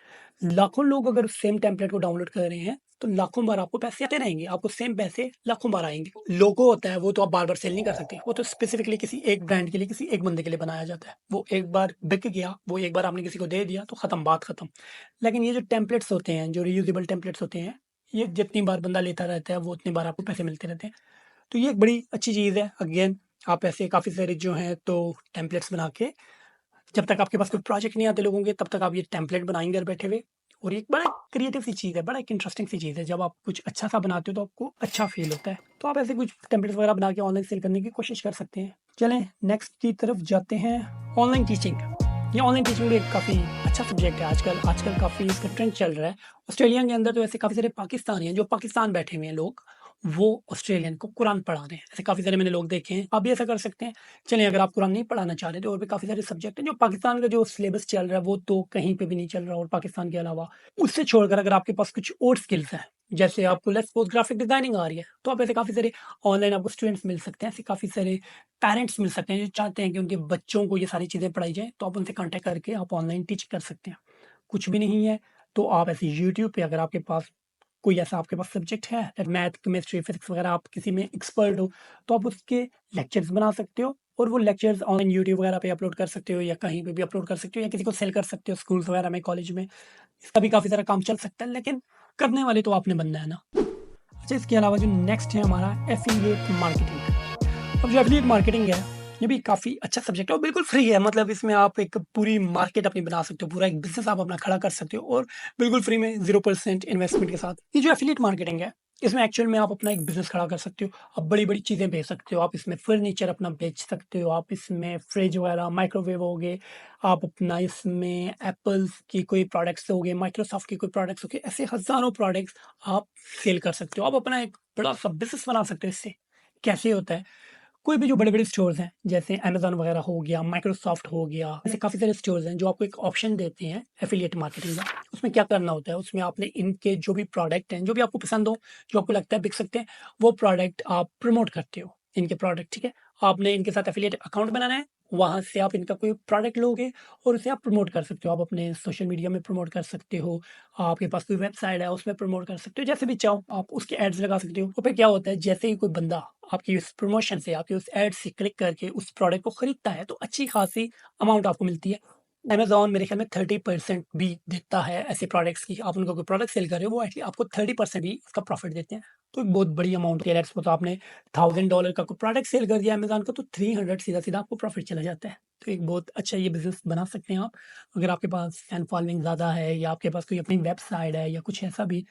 लाखों लोग अगर सेम टेम्पलेट को डाउनलोड कर रहे हैं, तो लाखों बार आपको पैसे आते रहेंगे, आपको सेम पैसे लाखों बार आएँगे। लोगो होता है, वो तो आप बार-बार सेल नहीं कर सकते, वो तो स्पेसिफिकली किसी एक ब्रांड के लिए, किसी एक बंदे के लिए बनाया जाता है। वो एक बार बिक गया, वो एक बार आपने किसी को दे दिया तो खत्म, बात खत्म। लेकिन ये जो टेम्पलेट्स होते हैं, जो रीयूजेबल टेम्पलेट्स होते हैं, ये जितनी बार बंदा लेता रहता है, वो उतनी बार आपको पैसे मिलते रहते हैं। तो ये एक बड़ी अच्छी चीज़ है। अगेन आप ऐसे काफ़ी सारे जो हैं, तो टेम्पलेट्स बना के, जब तक आपके पास कोई प्रोजेक्ट नहीं आते लोगों के, तब तक आप ये टेम्पलेट बनाएँगे घर बैठे हुए। और ये एक बड़ा क्रिएटिव सी चीज़ है, बड़ा एक इंटरेस्टिंग सी चीज़ है। जब आप कुछ अच्छा-सा बनाते हो, तो आपको अच्छा फ़ील होता है। तो आप ऐसे कुछ टेम्पलेट्स वगैरह बना के ऑनलाइन सेल करने की कोशिश कर सकते हैं। चलें नेक्स्ट की तरफ जाते हैं, ऑनलाइन टीचिंग। ये ऑनलाइन टीचिंग भी एक काफ़ी अच्छा सब्जेक्ट है आजकल। आजकल काफ़ी इसका ट्रेंड चल रहा है। ऑस्ट्रेलिया के अंदर तो ऐसे काफ़ी सारे पाकिस्तानी हैं, जो पाकिस्तान बैठे हुए हैं लोग, वो ऑस्ट्रेलियन को कुरान पढ़ा रहे हैं। ऐसे काफ़ी सारे मैंने लोग देखे हैं, आप भी ऐसा कर सकते हैं। चलिए अगर आप कुरान नहीं पढ़ाना चाह रहे तो और भी काफ़ी सारे सब्जेक्ट हैं, जो पाकिस्तान का जो सिलेबस चल रहा है वो तो कहीं पे भी नहीं चल रहा, और पाकिस्तान के अलावा उससे छोड़कर अगर आपके पास कुछ और स्किल्स हैं, जैसे आपको लेट्स सपोज़ ग्राफिक डिज़ाइनिंग आ रही है, तो आप ऐसे काफ़ी सारे ऑनलाइन आपको स्टूडेंट्स मिल सकते हैं, ऐसे काफ़ी सारे पेरेंट्स मिल सकते हैं जो चाहते हैं कि उनके बच्चों को ये सारी चीज़ें पढ़ाई जाएँ, तो आप उनसे कॉन्टैक्ट करके आप ऑनलाइन टीच कर सकते हैं। कुछ भी नहीं है, तो आप ऐसे यूट्यूब पे अगर आपके पास कोई ऐसा आपके पास सब्जेक्ट है, मैथ, केमिस्ट्री, फिज़िक्स वगैरह आप किसी में एक्सपर्ट हो, तो आप उसके लेक्चर्स बना सकते हो और वो लेक्चर्स ऑनलाइन यूट्यूब वगैरह पे अपलोड कर सकते हो, या कहीं पे भी अपलोड कर सकते हो, या किसी को सेल कर सकते हो स्कूल्स वगैरह में, कॉलेज में। इसका भी काफ़ी सारा काम चल सकता है, लेकिन करने वाले तो आपने बनना है ना। अच्छा, इसके अलावा जो नेक्स्ट है हमारा एफिलिएट मार्केटिंग। अब जो एफिलिएट मार्केटिंग है, ये भी काफ़ी अच्छा सब्जेक्ट है और बिल्कुल फ्री है। मतलब इसमें आप एक पूरी मार्केट अपनी बना सकते हो, पूरा एक बिज़नेस आप अपना खड़ा कर सकते हो, और बिल्कुल फ्री में 0% इन्वेस्टमेंट के साथ। ये जो एफिलिएट मार्केटिंग है, इसमें एक्चुअल में आप अपना एक बिज़नेस खड़ा कर सकते हो। आप बड़ी-बड़ी चीज़ें बेच सकते हो, आप इसमें फर्नीचर अपना बेच सकते हो, आप इसमें फ्रिज वगैरह, माइक्रोवेव हो गए, आप अपना इसमें एप्पल्स की कोई प्रोडक्ट्स हो गए, माइक्रोसॉफ्ट के कोई प्रोडक्ट्स हो गए, ऐसे हज़ारों प्रोडक्ट्स आप सेल कर सकते हो। आप अपना एक बड़ा-सा बिज़नेस बना सकते हो इससे। कैसे होता है? कोई भी जो बड़े-बड़े स्टोर्स हैं, जैसे अमेज़न वगैरह हो गया, माइक्रोसॉफ्ट हो गया, ऐसे काफ़ी सारे स्टोर्स हैं जो आपको एक ऑप्शन देते हैं एफिलिएट मार्केटिंग का। उसमें क्या करना होता है, उसमें आपने इनके जो भी प्रोडक्ट हैं, जो भी आपको पसंद हो, जो आपको लगता है बिक सकते हैं, वो प्रोडक्ट आप प्रमोट करते हो, इनके प्रोडक्ट, ठीक है? आपने इनके साथ एफिलिएट अकाउंट बनाना है, वहाँ से आप इनका कोई प्रोडक्ट लोगे और उसे आप प्रमोट कर सकते हो। आप अपने सोशल मीडिया में प्रमोट कर सकते हो, आपके पास कोई वेबसाइट है, उसमें प्रमोट कर सकते हो, जैसे भी चाहो आप उसके एड्स लगा सकते हो। तो फिर क्या होता है, जैसे ही कोई बंदा आपकी उस प्रमोशन से, आपके उस एड से क्लिक करके उस प्रोडक्ट को खरीदता है, तो अच्छी खासी अमाउंट आपको मिलती है। अमेज़न मेरे ख्याल में 30% भी देता है ऐसे प्रोडक्ट्स की। आप उनको कोई प्रोडक्ट सेल कर रहे हो, वो एक्चुअली आपको 30% भी उसका प्रॉफिट देते हैं। तो एक बहुत बड़ी अमाउंट होती है। लेट्स सपोज़ आपने $1000 का कोई प्रोडक्ट सेल कर दिया अमेज़न को, तो 300 सीधा-सीधा आपको प्रॉफिट चला जाता है। तो एक बहुत अच्छा ये बिज़नेस बना सकते हैं आप। अगर आपके पास फैन फॉलोइंग ज़्यादा है, या आपके पास कोई अपनी वेबसाइट है, या कुछ ऐसा भी।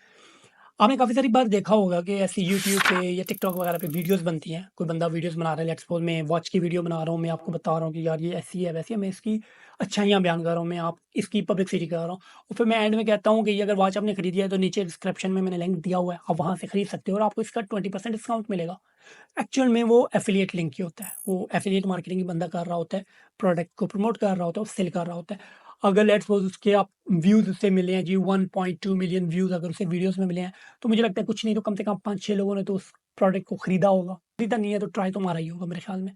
आपने काफ़ी सारी बार देखा होगा कि ऐसे यूट्यूब पे या टिकटॉक वगैरह पे वीडियोस बनती हैं। कोई बंदा वीडियोस बना रहा है, लेट्स सपोज़ मैं वॉच की वीडियो बना रहा हूँ, मैं आपको बता रहा हूँ कि यार ये ऐसी है, वैसी है, मैं इसकी अच्छाइयाँ बयान कर रहा हूँ, मैं आप इसकी पब्लिसिटी कर रहा हूँ। और फिर मैं एंड में कहता हूँ कि ये अगर वॉच आपने खरीदी है तो नीचे डिस्क्रिप्शन में मैंने लिंक दिया हुआ है, आप वहाँ से खरीद सकते हो और आपको इसका 20% डिस्काउंट मिलेगा। एक्चुअल में वो एफ़िलिएट लिंक ही होता है, वो एफ़िलिएट मार्केटिंग ही बंदा कर रहा होता है, प्रोडक्ट को प्रमोट कर रहा होता है, और सेल कर रहा होता है। अगर लेट्स सपोज़ उसके आप व्यूज़ उससे मिले हैं जी, 1.2 मिलियन व्यूज़ अगर उसे वीडियोज़ में मिले हैं, तो मुझे लगता है कुछ नहीं तो कम से कम 5-6 लोगों ने तो उस प्रोडक्ट को खरीदा होगा। खरीदा नहीं है तो ट्राई तो मारा ही होगा मेरे ख़्याल में।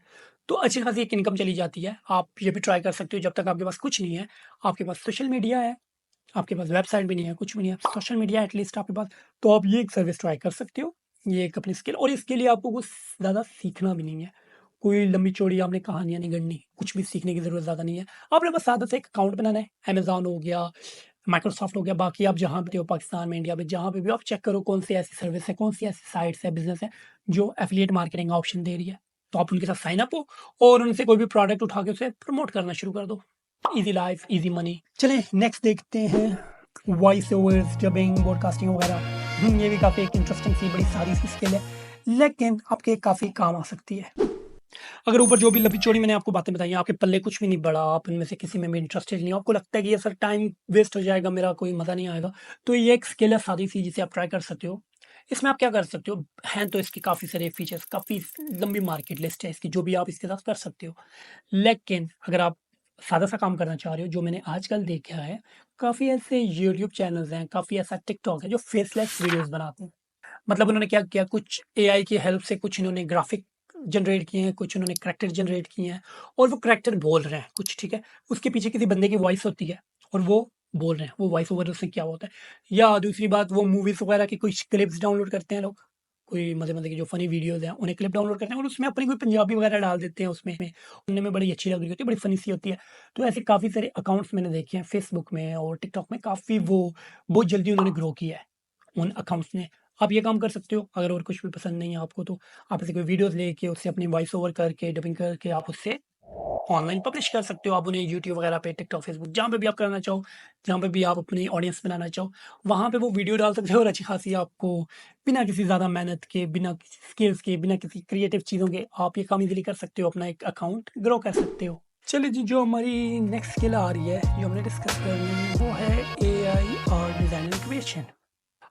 तो अच्छी खासी एक इनकम चली जाती है। आप ये भी ट्राई कर सकते हो, जब तक आपके पास कुछ नहीं है, आपके पास सोशल मीडिया है, आपके पास वेबसाइट भी नहीं है, कुछ भी नहीं है, सोशल मीडिया एटलीस्ट आपके पास, तो आप ये एक सर्विस ट्राई कर सकते हो। ये एक अपनी स्किल, और इसके लिए आपको कुछ ज़्यादा सीखना भी नहीं है। कोई लंबी-चौड़ी आपने कहानियाँ नहीं गढ़नी, कुछ भी सीखने की ज़रूरत ज़्यादा नहीं है। आपने बस सादा सा एक अकाउंट बनाना है, अमेज़न हो गया, माइक्रोसॉफ्ट हो गया, बाकी आप जहाँ भी हो पाकिस्तान में, इंडिया में, जहाँ पे भी हो, आप चेक करो कौन सी ऐसी सर्विस है, कौन सी ऐसी साइट्स है, बिज़नेस है, जो एफ़िलिएट मार्केटिंग का ऑप्शन दे रही है। तो आप उनके साथ साइन अप हो और उनसे कोई भी प्रोडक्ट उठा के उसे प्रमोट करना शुरू कर दो। Easy life, easy money. चलें नेक्स्ट देखते हैं, वॉइस ओवर्स, डबिंग, ब्रॉडकास्टिंग वगैरह। ये भी काफ़ी एक इंटरेस्टिंग सी बड़ी सारी सी स्किल है, लेकिन आपके काफ़ी काम आ सकती है। अगर ऊपर जो भी लंबी-चौड़ी मैंने आपको बातें बताई हैं, आपके पल्ले कुछ भी नहीं पड़ा, आप इनमें से किसी में भी इंटरेस्टेड नहीं हो, आपको लगता है कि ये सर टाइम वेस्ट हो जाएगा, मेरा कोई मज़ा नहीं आएगा, तो ये एक स्किल है सादी-सी जिसे आप ट्राई कर सकते हो। इसमें आप क्या कर सकते हो, हैं तो इसके काफ़ी सारे फीचर्स, काफ़ी लंबी मार्केट लिस्ट है इसकी, जो भी आप इसके साथ कर सकते हो। लेकिन अगर आप सादा-सा काम करना चाह रहे हो, जो मैंने आजकल देखा है, काफ़ी ऐसे यूट्यूब चैनल्स हैं, काफ़ी ऐसा टिकटॉक है, जो फेसलेस वीडियोज़ बनाते हैं। मतलब उन्होंने क्या किया, कुछ एआई की हेल्प से कुछ इन्होंने ग्राफिक जनरेट किए हैं, कुछ उन्होंने करैक्टर जनरेट किए हैं, और वो करैक्टर बोल रहे हैं कुछ, ठीक है? उसके पीछे किसी बंदे की वॉइस होती है और वो बोल रहे हैं, वो वॉइस ओवर उससे क्या होता है। या दूसरी बात, वो मूवीज़ वगैरह की कुछ क्लिप्स डाउनलोड करते हैं लोग, कोई मज़े-मज़े की जो फ़नी वीडियोज़ हैं, उन्हें क्लिप डाउनलोड करते हैं और उसमें अपनी कोई पंजाबी वगैरह डाल देते हैं उसमें, सुनने में बड़ी अच्छी लग रही होती है, बड़ी फ़नी सी होती है। तो ऐसे काफ़ी सारे अकाउंट्स मैंने देखे हैं फ़ेसबुक में और टिकटॉक में, काफ़ी वो बहुत जल्दी उन्होंने ग्रो किया है, उन अकाउंट्स ने। आप ये काम कर सकते हो, अगर और कुछ भी पसंद नहीं है आपको, तो आप ऐसे कोई वीडियोज़ लेके उससे अपनी वॉइस ओवर करके, डबिंग करके आप उससे ऑनलाइन पब्लिश कर सकते हो। आप उन्हें यूट्यूब वगैरह पे, टिकटॉक, फेसबुक, जहाँ पे भी आप करना चाहो, जहाँ पे भी आप अपनी ऑडियंस बनाना चाहो, वहाँ पे वो वीडियो डाल सकते हो और अच्छी खासी आपको बिना किसी ज़्यादा मेहनत के, बिना किसी स्किल्स के, बिना किसी क्रिएटिव चीज़ों के, आप ये काम ईज़िली कर सकते हो, अपना एक अकाउंट ग्रो कर सकते हो। चलिए जी, जो हमारी नेक्स्ट स्किल आ रही है, जो हमने डिस्कस करनी है, वो है एआई और डिज़ाइन एंड क्रिएशन।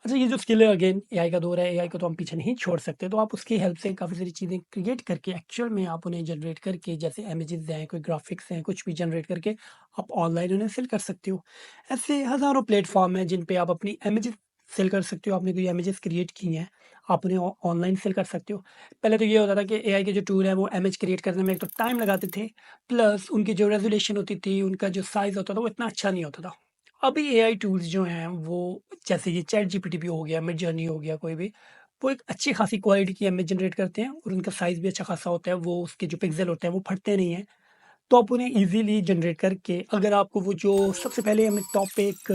अच्छा, ये जो स्किल है अगेन एआई का दौर है, एआई को तो हम पीछे नहीं छोड़ सकते, तो आप उसकी हेल्प से काफ़ी सारी चीज़ें क्रिएट करके एक्चुअल में आप उन्हें जनरेट करके जैसे इमेजेस हैं, कोई ग्राफिक्स हैं, कुछ भी जनरेट करके आप ऑनलाइन उन्हें सेल कर सकते हो। ऐसे हज़ारों प्लेटफ़ॉर्म हैं जिन पे आप अपनी इमेजेस सेल कर सकते हो। आपने कोई इमेजेस क्रिएट की हैं, आप उन्हें ऑनलाइन सेल कर सकते हो। पहले तो ये होता था कि एआई के जो टूल हैं वो इमेज क्रिएट करने में एक तो टाइम लगाते थे, प्लस उनकी जो रेज़ोल्यूशन होती थी, उनका जो साइज़ होता था वो इतना अच्छा नहीं होता था। अभी एआई टूल्स जो हैं वो जैसे ये चैट जीपीटी भी हो गया, मिड जर्नी हो गया, कोई भी, वो एक अच्छी खासी क्वालिटी की इमेज जनरेट करते हैं और उनका साइज़ भी अच्छा खासा होता है, वो उसके जो पिक्सल होते हैं वो फटते नहीं हैं। तो आप उन्हें ईज़िली जनरेट करके अगर आपको वो जो सबसे पहले हमने टॉप पे एक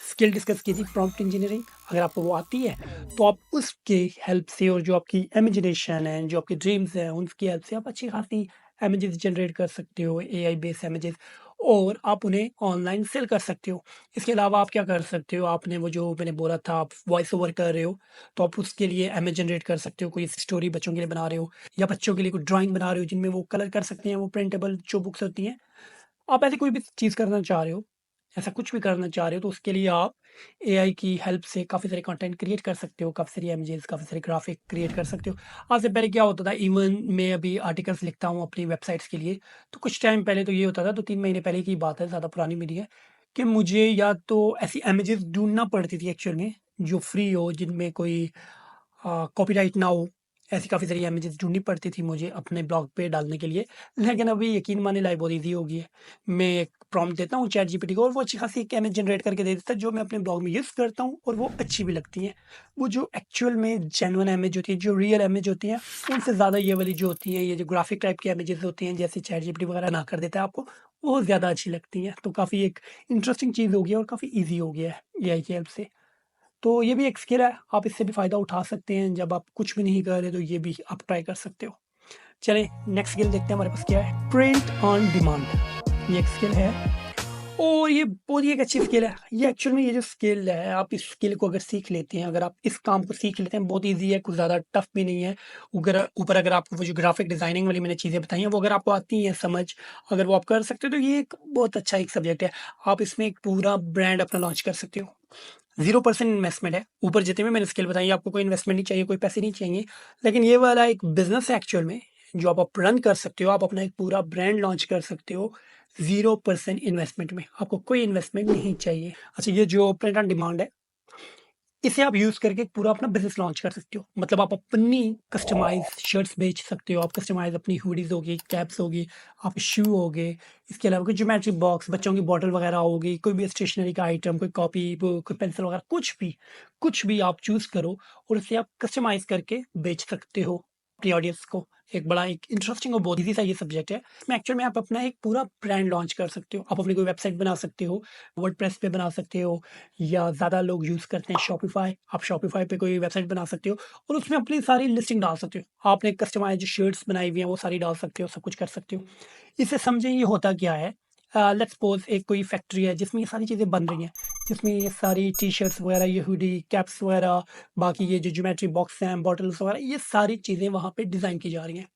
स्किल डिस्कस की थी प्रॉम्प्ट इंजीनियरिंग, अगर आपको वो आती है, तो आप उसके हेल्प से और जो आपकी इमेजिनेशन है, जो आपके ड्रीम्स हैं, उनकी हेल्प से आप अच्छी खासी इमेजेस जनरेट कर सकते हो, एआई बेस्ड इमेजेस, और आप उन्हें ऑनलाइन सेल कर सकते हो। इसके अलावा आप क्या कर सकते हो, आपने वो जो मैंने बोला था आप वॉइस ओवर कर रहे हो, तो आप उसके लिए इमेज जनरेट कर सकते हो, कोई स्टोरी बच्चों के लिए बना रहे हो या बच्चों के लिए कोई ड्राइंग बना रहे हो जिनमें वो कलर कर सकते हैं, वो प्रिंटेबल जो बुक्स होती हैं। आप ऐसी कोई भी चीज़ करना चाह रहे हो, ऐसा कुछ भी करना चाह रहे हो, तो उसके लिए आप एआई की हेल्प से काफ़ी सारे कंटेंट क्रिएट कर सकते हो, काफ़ी सारी इमेजेस, काफ़ी सारे ग्राफिक क्रिएट कर सकते हो। आज से पहले क्या होता था, इवन मैं अभी आर्टिकल्स लिखता हूँ अपनी वेबसाइट्स के लिए, तो कुछ टाइम पहले तो ये होता था, 2-3 महीने पहले की बात है, ज़्यादा पुरानी भी नहीं है, कि मुझे या तो ऐसी इमेजेस ढूँढना पड़ती थी एक्चुअल में, जो फ्री हो, जिनमें कोई कॉपीराइट ना हो। ऐसी काफ़ी सारी इमेजेस ढूँढनी पड़ती थी मुझे अपने ब्लॉग पे डालने के लिए। लेकिन अभी यकीन मानिए लाइफ़ बहुत ईज़ी हो गई है। मैं एक प्रॉम्प्ट देता हूँ चैट जीपीटी को और वो अच्छी खासी एक इमेज जनरेट करके दे देता है, जो मैं अपने ब्लॉग में यूज़ करता हूँ और वो अच्छी भी लगती हैं। वो जो एक्चुअल में जेन्युइन इमेज होती है, जो रियल इमेज होती हैं, उनसे ज़्यादा ये वाली जो होती हैं, ये जो ग्राफ़िक टाइप की इमेजेस होती हैं, जैसे चैट जीपीटी वगैरह बना कर देता है आपको, वो ज़्यादा अच्छी लगती हैं। तो काफ़ी एक इंटरेस्टिंग चीज़ हो गई है और काफ़ी ईज़ी हो गया है एआई की हेल्प से। तो ये भी एक स्किल है, आप इससे भी फ़ायदा उठा सकते हैं, जब आप कुछ भी नहीं कर रहे तो ये भी आप ट्राई कर सकते हो। चलिए नेक्स्ट स्किल देखते हैं हमारे पास क्या है, प्रिंट ऑन डिमांड। ये एक स्किल है और ये बहुत ही एक अच्छी स्किल है। ये एक्चुअल में ये जो स्किल है, आप इस स्किल को अगर सीख लेते हैं, अगर आप इस काम को सीख लेते हैं, बहुत ईज़ी है, कुछ ज़्यादा टफ भी नहीं है। उगर ऊपर अगर आपको वो जो ग्राफ़िक डिज़ाइनिंग वाली मैंने चीज़ें बताई हैं, वो अगर आपको आती हैं समझ, अगर वो आप कर सकते हो, तो ये एक बहुत अच्छा एक सब्जेक्ट है। आप इसमें एक पूरा ब्रांड अपना लॉन्च कर सकते हो। 0% इन्वेस्टमेंट है। ऊपर जितने भी मैंने स्किल बताई, आपको कोई इन्वेस्टमेंट नहीं चाहिए, कोई पैसे नहीं चाहिए। लेकिन ये वाला एक बिज़नेस है एक्चुअल में, जो आप रन कर सकते हो। आप अपना एक पूरा ब्रांड लॉन्च कर सकते हो 0% इन्वेस्टमेंट में। आपको कोई इन्वेस्टमेंट नहीं चाहिए। अच्छा, ये जो प्रिंट ऑन डिमांड है, इसे आप यूज़ करके पूरा अपना बिज़नेस लॉन्च कर सकते हो। मतलब आप अपनी कस्टमाइज़ शर्ट्स बेच सकते हो, आप कस्टमाइज़ अपनी हुडीज़ होगी, कैप्स होगी, आप शू हो गए, इसके अलावा कोई ज्योमेट्री बॉक्स, बच्चों की बॉटल वगैरह होगी, कोई भी स्टेशनरी का आइटम, कोई कॉपी, बुक, कोई पेंसिल वगैरह, कुछ भी आप चूज़ करो और उसे आप कस्टमाइज़ करके बेच सकते हो अपनी ऑडियंस को। एक बड़ा एक इंटरेस्टिंग और बहुत ईज़ी सा ये सब्जेक्ट है। इसमें एक्चुअल में आप अपना एक पूरा ब्रांड लॉन्च कर सकते हो। आप अपनी कोई वेबसाइट बना सकते हो, वर्डप्रेस पे बना सकते हो, या ज़्यादा लोग यूज़ करते हैं शॉपिफ़ाई, आप शॉपिफ़ाई पे कोई वेबसाइट बना सकते हो और उसमें अपनी सारी लिस्टिंग डाल सकते हो। आपने कस्टमाइज़ जो शर्ट्स बनाई हुई हैं, वो सारी डाल सकते हो, सब कुछ कर सकते हो। इससे समझें ये होता क्या है, लेट्स सपोज़ एक कोई फैक्ट्री है जिसमें ये सारी चीज़ें बन रही हैं, जिसमें ये सारी टी-शर्ट्स वगैरह, ये हुडी, कैप्स वगैरह, बाकी ये जो ज्योमेट्री बॉक्स हैं, बॉटल्स वगैरह, ये सारी चीज़ें वहाँ पे डिज़ाइन की जा रही हैं।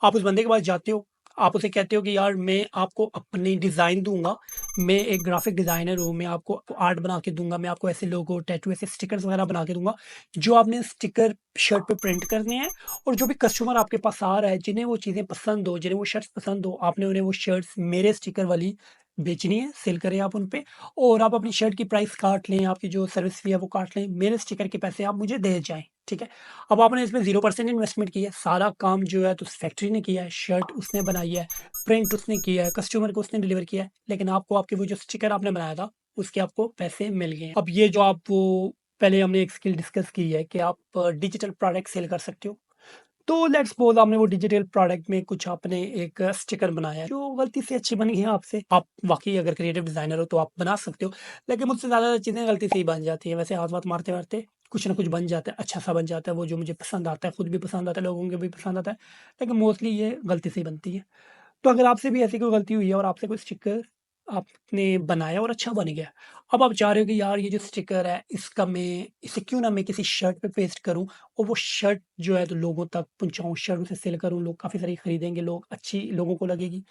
आप उस बंदे के पास जाते हो, आप उसे कहते हो कि यार मैं आपको अपनी डिज़ाइन दूँगा, मैं एक ग्राफ़िक डिज़ाइनर हूँ, मैं आपको आर्ट बना के दूँगा, मैं आपको ऐसे लोगो, टैटू, ऐसे स्टिकर्स वगैरह बना के दूँगा, जो आपने स्टिकर शर्ट पे प्रिंट करने हैं, और जो भी कस्टमर आपके पास आ रहा है, जिन्हें वो चीज़ें पसंद हो, जिन्हें वो शर्ट्स पसंद हो, आपने उन्हें वो शर्ट्स मेरे स्टिकर वाली बेचनी है, सेल करें आप उन पे, और आप अपनी शर्ट की प्राइस काट लें, आपकी जो सर्विस फ़ी है वो काट लें, मेरे स्टिकर के पैसे आप मुझे दे जाएँ, ठीक है? अब आपने इसमें 0% इन्वेस्टमेंट की है, सारा काम जो है तो उस फैक्ट्री ने किया है, शर्ट उसने बनाई है, प्रिंट उसने किया है, कस्टमर को उसने डिलीवर किया है, लेकिन आपको आपके वो जो स्टिकर आपने बनाया था, उसके आपको पैसे मिल गए हैं। अब ये जो आप वो पहले हमने एक स्किल डिस्कस की है कि आप डिजिटल प्रोडक्ट सेल कर सकते हो। तो लेट्स सपोज़ आपने वो डिजिटल प्रोडक्ट में कुछ आपने एक स्टिकर बनाया है, जो गलती से अच्छी बनी है आपसे। आप वाक़ई अगर क्रिएटिव डिज़ाइनर हो तो आप बना सकते हो, लेकिन मुझसे ज़्यादा चीज़ें गलती से ही बन जाती हैं। वैसे हाथ-वाथ मारते-वारते कुछ ना कुछ बन जाता है, अच्छा-सा बन जाता है, वो जो मुझे पसंद आता है, खुद भी पसंद आता है, लोगों को भी पसंद आता है, लेकिन मोस्टली ये गलती से ही बनती है। तो अगर आपसे भी ऐसी कोई गलती हुई है और आपसे कोई स्टिकर आपने बनाया और अच्छा बन गया, अब आप चाह रहे हो कि यार ये जो स्टिकर है इसका मैं इसे क्यों ना मैं किसी शर्ट पे पेस्ट करूँ और वो शर्ट जो है तो लोगों तक पहुँचाऊँ, शर्ट उसे सेल करूँ, लोग काफ़ी सारी खरीदेंगे, लोग अच्छी लोगों को लगेगी।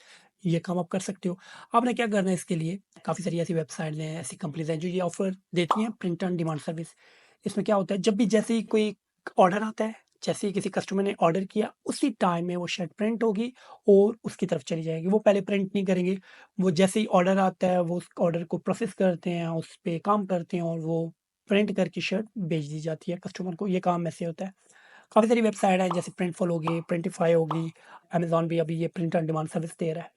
ये काम आप कर सकते हो। आपने क्या करना है इसके लिए, काफ़ी सारी ऐसी वेबसाइट्स हैं, ऐसी कंपनीज़ हैं जो ये ऑफ़र देती हैं प्रिंट ऑन डिमांड सर्विस। इसमें क्या होता है, जब भी जैसे ही कोई ऑर्डर आता है, जैसे ही किसी कस्टमर ने ऑर्डर किया, उसी टाइम में वो शर्ट प्रिंट होगी और उसकी तरफ चली जाएगी। वो पहले प्रिंट नहीं करेंगे, वो जैसे ही ऑर्डर आता है, वो उस ऑर्डर को प्रोसेस करते हैं, उस पे काम करते हैं और वो प्रिंट करके शर्ट भेज दी जाती है कस्टमर को। ये काम ऐसे होता है। काफ़ी सारी वेबसाइट है, जैसे प्रिंटफुल होगी, प्रिंटिफाई होगी, अमेज़न भी अभी ये प्रिंट ऑन डिमांड सर्विस दे रहा है।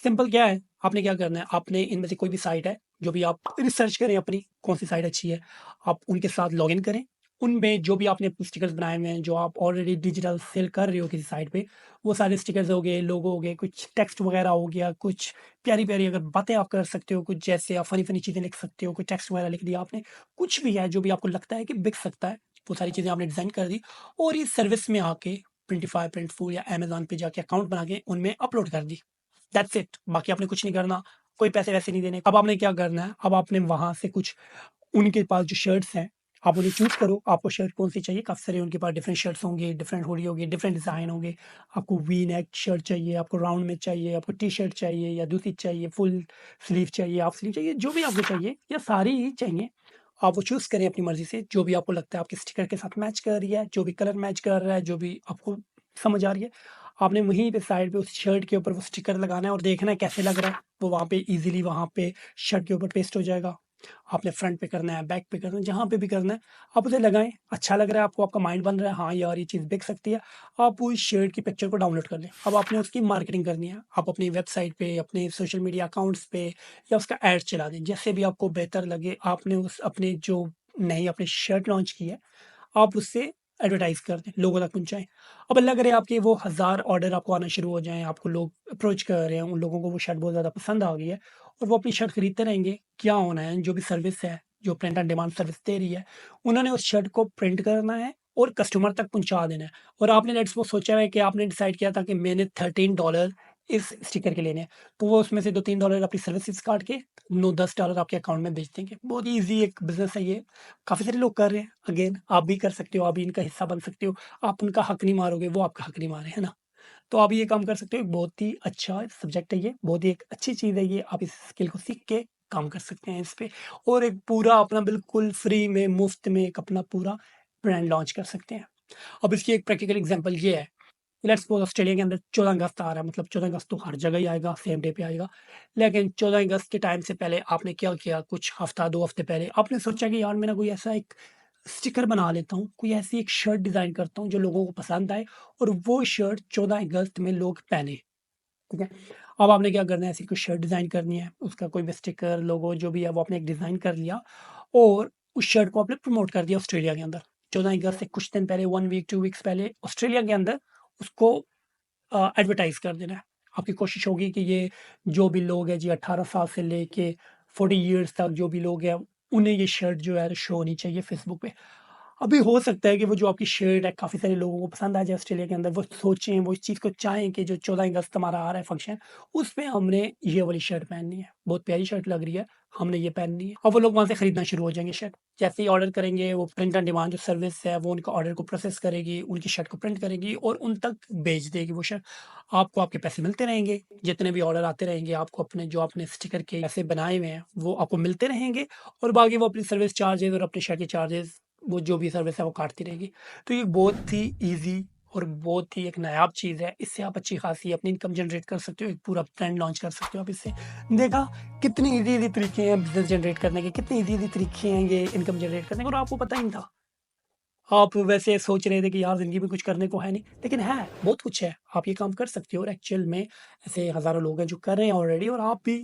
सिंपल क्या है, आपने क्या करना है, आपने इनमें से कोई भी साइट है, जो भी आप रिसर्च करें अपनी, कौन-सी साइट अच्छी है, आप उनके साथ लॉगिन करें। उनमें जो भी आपने स्टिकर्स बनाए हुए हैं, जो आप ऑलरेडी डिजिटल सेल कर रहे हो किसी साइट पे, वो सारे स्टिकर्स हो गए, लोगो हो गए, कुछ टेक्स्ट वगैरह हो गया, कुछ प्यारी-प्यारी अगर बातें आप कर सकते हो, कुछ जैसे आप फ़नी-फ़नी चीज़ें लिख सकते हो, कोई टेक्स्ट वगैरह लिख दिया आपने, कुछ भी है जो भी आपको लगता है कि बिक सकता है, वो सारी चीज़ें आपने डिज़ाइन कर दी और इस सर्विस में आके प्रिंटिफाई, प्रिंटफुल या अमेज़न पे जाके अकाउंट बना के उनमें अपलोड कर दी। That's it. बाकी आपने कुछ नहीं करना, कोई पैसे-वैसे नहीं देने। अब आपने क्या करना है, अब आपने वहाँ से कुछ उनके पास जो शर्ट्स हैं, आप उन्हें चूज़ करो, आपको शर्ट कौन-सी चाहिए। काफ़ी सारे उनके पास डिफरेंट शर्ट्स होंगे, डिफरेंट हुडी होगी, डिफरेंट डिज़ाइन होंगे। आपको वी नेक शर्ट चाहिए, आपको राउंड में चाहिए, आपको टी-शर्ट चाहिए या दूसरी चाहिए, फुल स्लीव चाहिए, हाफ स्लीव चाहिए, जो भी आपको चाहिए या सारी ही चाहिए, आप वो चूज़ करें अपनी मर्ज़ी से, जो भी आपको लगता है आपके स्टिकर के साथ मैच कर रही है, जो भी कलर मैच कर रहा है, जो भी आपको समझ आ रही है। आपने वहीं पे साइड पे उस शर्ट के ऊपर वो स्टिकर लगाना है और देखना है कैसे लग रहा है। वो वहाँ पे ईज़िली वहाँ पे शर्ट के ऊपर पेस्ट हो जाएगा। आपने फ्रंट पे करना है, बैक पे करना है, जहाँ पे भी करना है, आप उसे लगाएँ। अच्छा लग रहा है आपको, आपका माइंड बन रहा है, हाँ यार ये चीज़ बिक सकती है, आप उस शर्ट की पिक्चर को डाउनलोड कर लें। अब आपने उसकी मार्केटिंग करनी है। आप अपनी वेबसाइट पे, अपने सोशल मीडिया अकाउंट्स पे या उसका ऐड चला दें। जैसे भी आपको बेहतर लगे, आपने उस अपने जो नई अपनी शर्ट लॉन्च की है, आप उससे एडवर्टाइज़ कर दें, लोगों तक पहुँचाएँ। अब अल्लाह करे आपके वो 1000 ऑर्डर आपको आना शुरू हो जाएँ, आपको लोग अप्रोच कर रहे हैं, उन लोगों को वो शर्ट बहुत ज़्यादा पसंद आ गई है और वो अपनी शर्ट खरीदते रहेंगे। क्या होना है, जो भी सर्विस है, जो प्रिंट ऑन डिमांड सर्विस दे रही है, उन्होंने उस शर्ट को प्रिंट करना है और कस्टमर तक पहुँचा देना है। और आपने लेट्स सपोज़ सोचा है कि आपने डिसाइड किया था कि मैंने $13 इस स्टिकर के लेने हैं, तो वो उसमें से 2-3 डॉलर अपनी सर्विसेज़ काट के 9-10 डॉलर आपके अकाउंट में भेज देंगे। बहुत ही ईज़ी एक बिज़नेस है ये। काफ़ी सारे लोग कर रहे हैं। अगेन आप भी कर सकते हो, आप भी इनका हिस्सा बन सकते हो। आप उनका हक नहीं मारोगे, वो आपका हक नहीं मारे, है ना? तो आप ये काम कर सकते हो। एक बहुत ही अच्छा सब्जेक्ट है ये, बहुत ही एक अच्छी चीज़ है ये। आप इस स्किल को सीख के काम कर सकते हैं इस पे और एक पूरा अपना बिल्कुल फ्री में, मुफ़्त में एक अपना पूरा ब्रांड लॉन्च कर सकते हैं। अब इसकी एक प्रैक्टिकल एग्ज़ाम्पल ये है, लेट्स सपोज़ ऑस्ट्रेलिया के अंदर 14 अगस्त आ रहा है, मतलब 14 अगस्त तो हर जगह ही आएगा, सेम डे पे आएगा। लेकिन 14 अगस्त के टाइम से पहले आपने क्या किया, कुछ हफ़्ता 2 हफ़्ते पहले आपने सोचा कि यार मैं ना कोई ऐसा एक स्टिकर बना लेता हूँ, कोई ऐसी एक शर्ट डिज़ाइन करता हूँ जो लोगों को पसंद आए और वो शर्ट 14 अगस्त में लोग पहने, ठीक है? अब आपने क्या करना है, ऐसी कोई शर्ट डिज़ाइन करनी है, उसका कोई भी स्टिकर, लोगो जो भी है वो आपने एक डिज़ाइन कर लिया और उस शर्ट को आपने प्रमोट कर दिया ऑस्ट्रेलिया के अंदर। 14 अगस्त से कुछ दिन पहले, 1 वीक, 2 वीक्स पहले ऑस्ट्रेलिया के अंदर उसको एडवर्टाइज़ कर देना है। आपकी कोशिश होगी कि ये जो भी लोग हैं जी 18 साल से लेके 40 इयर्स तक जो भी लोग हैं, उन्हें ये शर्ट जो है शो होनी चाहिए फ़ेसबुक पे। अभी हो सकता है कि वो जो आपकी शर्ट है काफ़ी सारे लोगों को पसंद आ जाए ऑस्ट्रेलिया के अंदर, वो सोचें, वो इस चीज़ को चाहें कि जो 14 अगस्त हमारा आ रहा है फंक्शन, उसमें हमने ये वाली शर्ट पहननी है। बहुत प्यारी शर्ट लग रही है, हमने ये पहननी है। और वो लोग वहाँ से खरीदना शुरू हो जाएँगे शर्ट। जैसे ही ऑर्डर करेंगे, वो प्रिंट ऑन डिमांड जो सर्विस है, वो उनका ऑर्डर को प्रोसेस करेगी, उनकी शर्ट को प्रिंट करेगी और उन तक भेज देगी वो शर्ट। आपको आपके पैसे मिलते रहेंगे, जितने भी ऑर्डर आते रहेंगे, आपको अपने जो आपने स्टिकर के पैसे बनाए हुए हैं, वो आपको मिलते रहेंगे और बाकी वो अपनी सर्विस चार्जेज़ और अपनी शर्ट के चार्जेज़, वो जो भी सर्विस है वो काटती रहेगी। तो ये बहुत ही ईज़ी और बहुत ही एक नायाब चीज़ है। इससे आप अच्छी खासी अपनी इनकम जनरेट कर सकते हो, एक पूरा ब्रांड लॉन्च कर सकते हो आप इससे। देखा कितने ईज़ी-ईज़ी तरीके हैं बिज़नेस जनरेट करने के, कितने ईज़ी-ईज़ी तरीके हैं ये इनकम जनरेट करने के और आपको पता ही नहीं था। आप वैसे सोच रहे थे कि यार ज़िंदगी में कुछ करने को है नहीं, लेकिन है, बहुत कुछ है। आप ये काम कर सकते हो और एक्चुअल में ऐसे हज़ारों लोग हैं जो कर रहे हैं ऑलरेडी और आप भी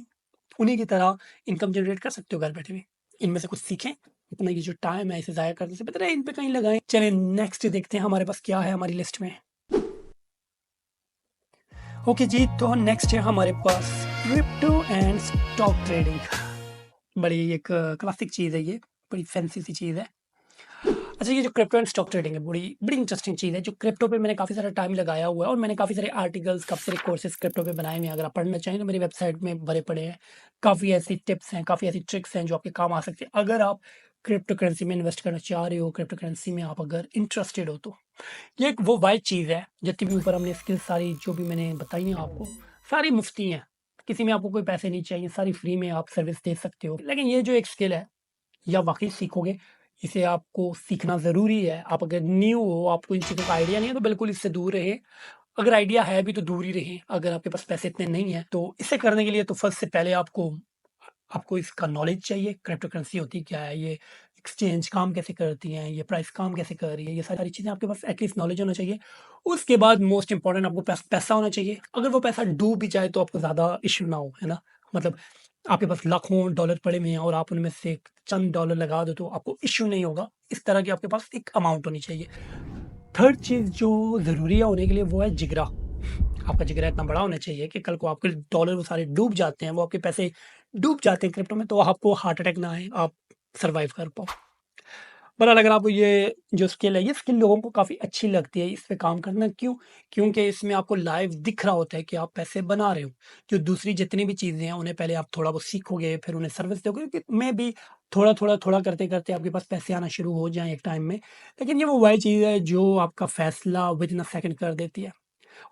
उन्हीं की तरह इनकम जनरेट कर सकते हो घर बैठे भी। इनमें से कुछ सीखें, अपना ये जो टाइम है इसे ज़ाया करने से बेहतर है इन पे कहीं लगाएँ। चलें नेक्स्ट देखते हैं हमारे पास क्या है हमारी लिस्ट में। ओके जी, तो नेक्स्ट है हमारे पास क्रिप्टो एंड स्टॉक ट्रेडिंग। बड़ी एक क्लासिक चीज़ है ये, बड़ी फैंसी सी चीज़ है। अच्छा, ये जो क्रिप्टो एंड स्टॉक ट्रेडिंग है, बड़ी बड़ी इंटरेस्टिंग चीज़ है। जो क्रिप्टो पे मैंने काफ़ी सारा टाइम लगाया हुआ है और मैंने काफ़ी सारे आर्टिकल्स, काफ़ी सारे कोर्सेज़ क्रिप्टो पे बनाए हुए हैं। अगर आप पढ़ना चाहें तो मेरी वेबसाइट में भरे पड़े हैं। काफ़ी ऐसी टिप्स हैं, काफ़ी ऐसी ट्रिक्स हैं जो आपके काम आ सकती हैं। अगर आप क्रिप्टो करेंसी में इन्वेस्ट करना चाह रहे हो, क्रिप्टो करेंसी में आप अगर इंटरेस्टेड हो तो। ये एक वो वाइड चीज़ है, जितनी भी ऊपर हमने स्किल्स सारी जो भी मैंने बताई हैं आपको, सारी मुफ़्ती हैं। किसी में आपको कोई पैसे नहीं चाहिए, सारी फ्री में आप सर्विस दे सकते हो। लेकिन ये जो एक स्किल है, या वाक़ई सीखोगे इसे आपको सीखना ज़रूरी है। आप अगर न्यू हो, आपको इन चीज़ों का आइडिया नहीं है, तो बिल्कुल इससे दूर रहें। अगर आइडिया है भी तो दूर ही रहें। अगर आपके पास पैसे इतने नहीं हैं, तो इसे करने के लिए तो फर्स्ट से पहले आपको आपको इसका नॉलेज चाहिए। क्रिप्टो करेंसी होती क्या है, ये एक्सचेंज काम कैसे करती हैं, ये प्राइस काम कैसे कर रही है, ये सारी चीज़ें आपके पास एटलीस्ट नॉलेज होना चाहिए। उसके बाद मोस्ट इंपॉर्टेंट आपको पैसा होना चाहिए। अगर वो पैसा डूब भी जाए तो आपको ज़्यादा इश्यू ना हो, है ना? मतलब आपके पास लाखों डॉलर पड़े हुए हैं और आप उनमें से चंद डॉलर लगा दो तो आपको इश्यू नहीं होगा। इस तरह की आपके पास एक अमाउंट होनी चाहिए। थर्ड चीज़ जो ज़रूरी है होने के लिए वो है जिगरा। आपका जिगरा इतना बड़ा होना चाहिए कि कल को आपके डॉलर वो सारे डूब जाते हैं, वो आपके पैसे डूब जाते हैं क्रिप्टो में, तो आपको हार्ट अटैक ना आए, आप सर्वाइव कर पाओ। बहरहाल अगर आपको ये जो स्किल है, ये स्किल लोगों को काफ़ी अच्छी लगती है, इस पे काम करना क्यों? क्योंकि इसमें आपको लाइव दिख रहा होता है कि आप पैसे बना रहे हो। जो दूसरी जितनी भी चीज़ें हैं, उन्हें पहले आप थोड़ा बहुत सीखोगे, फिर उन्हें सर्विस दोगे कि मैं भी थोड़ा करते-करते आपके पास पैसे आना शुरू हो जाएँ एक टाइम में। लेकिन ये वो वही चीज़ है जो आपका फैसला विदिन अ सेकंड कर देती है।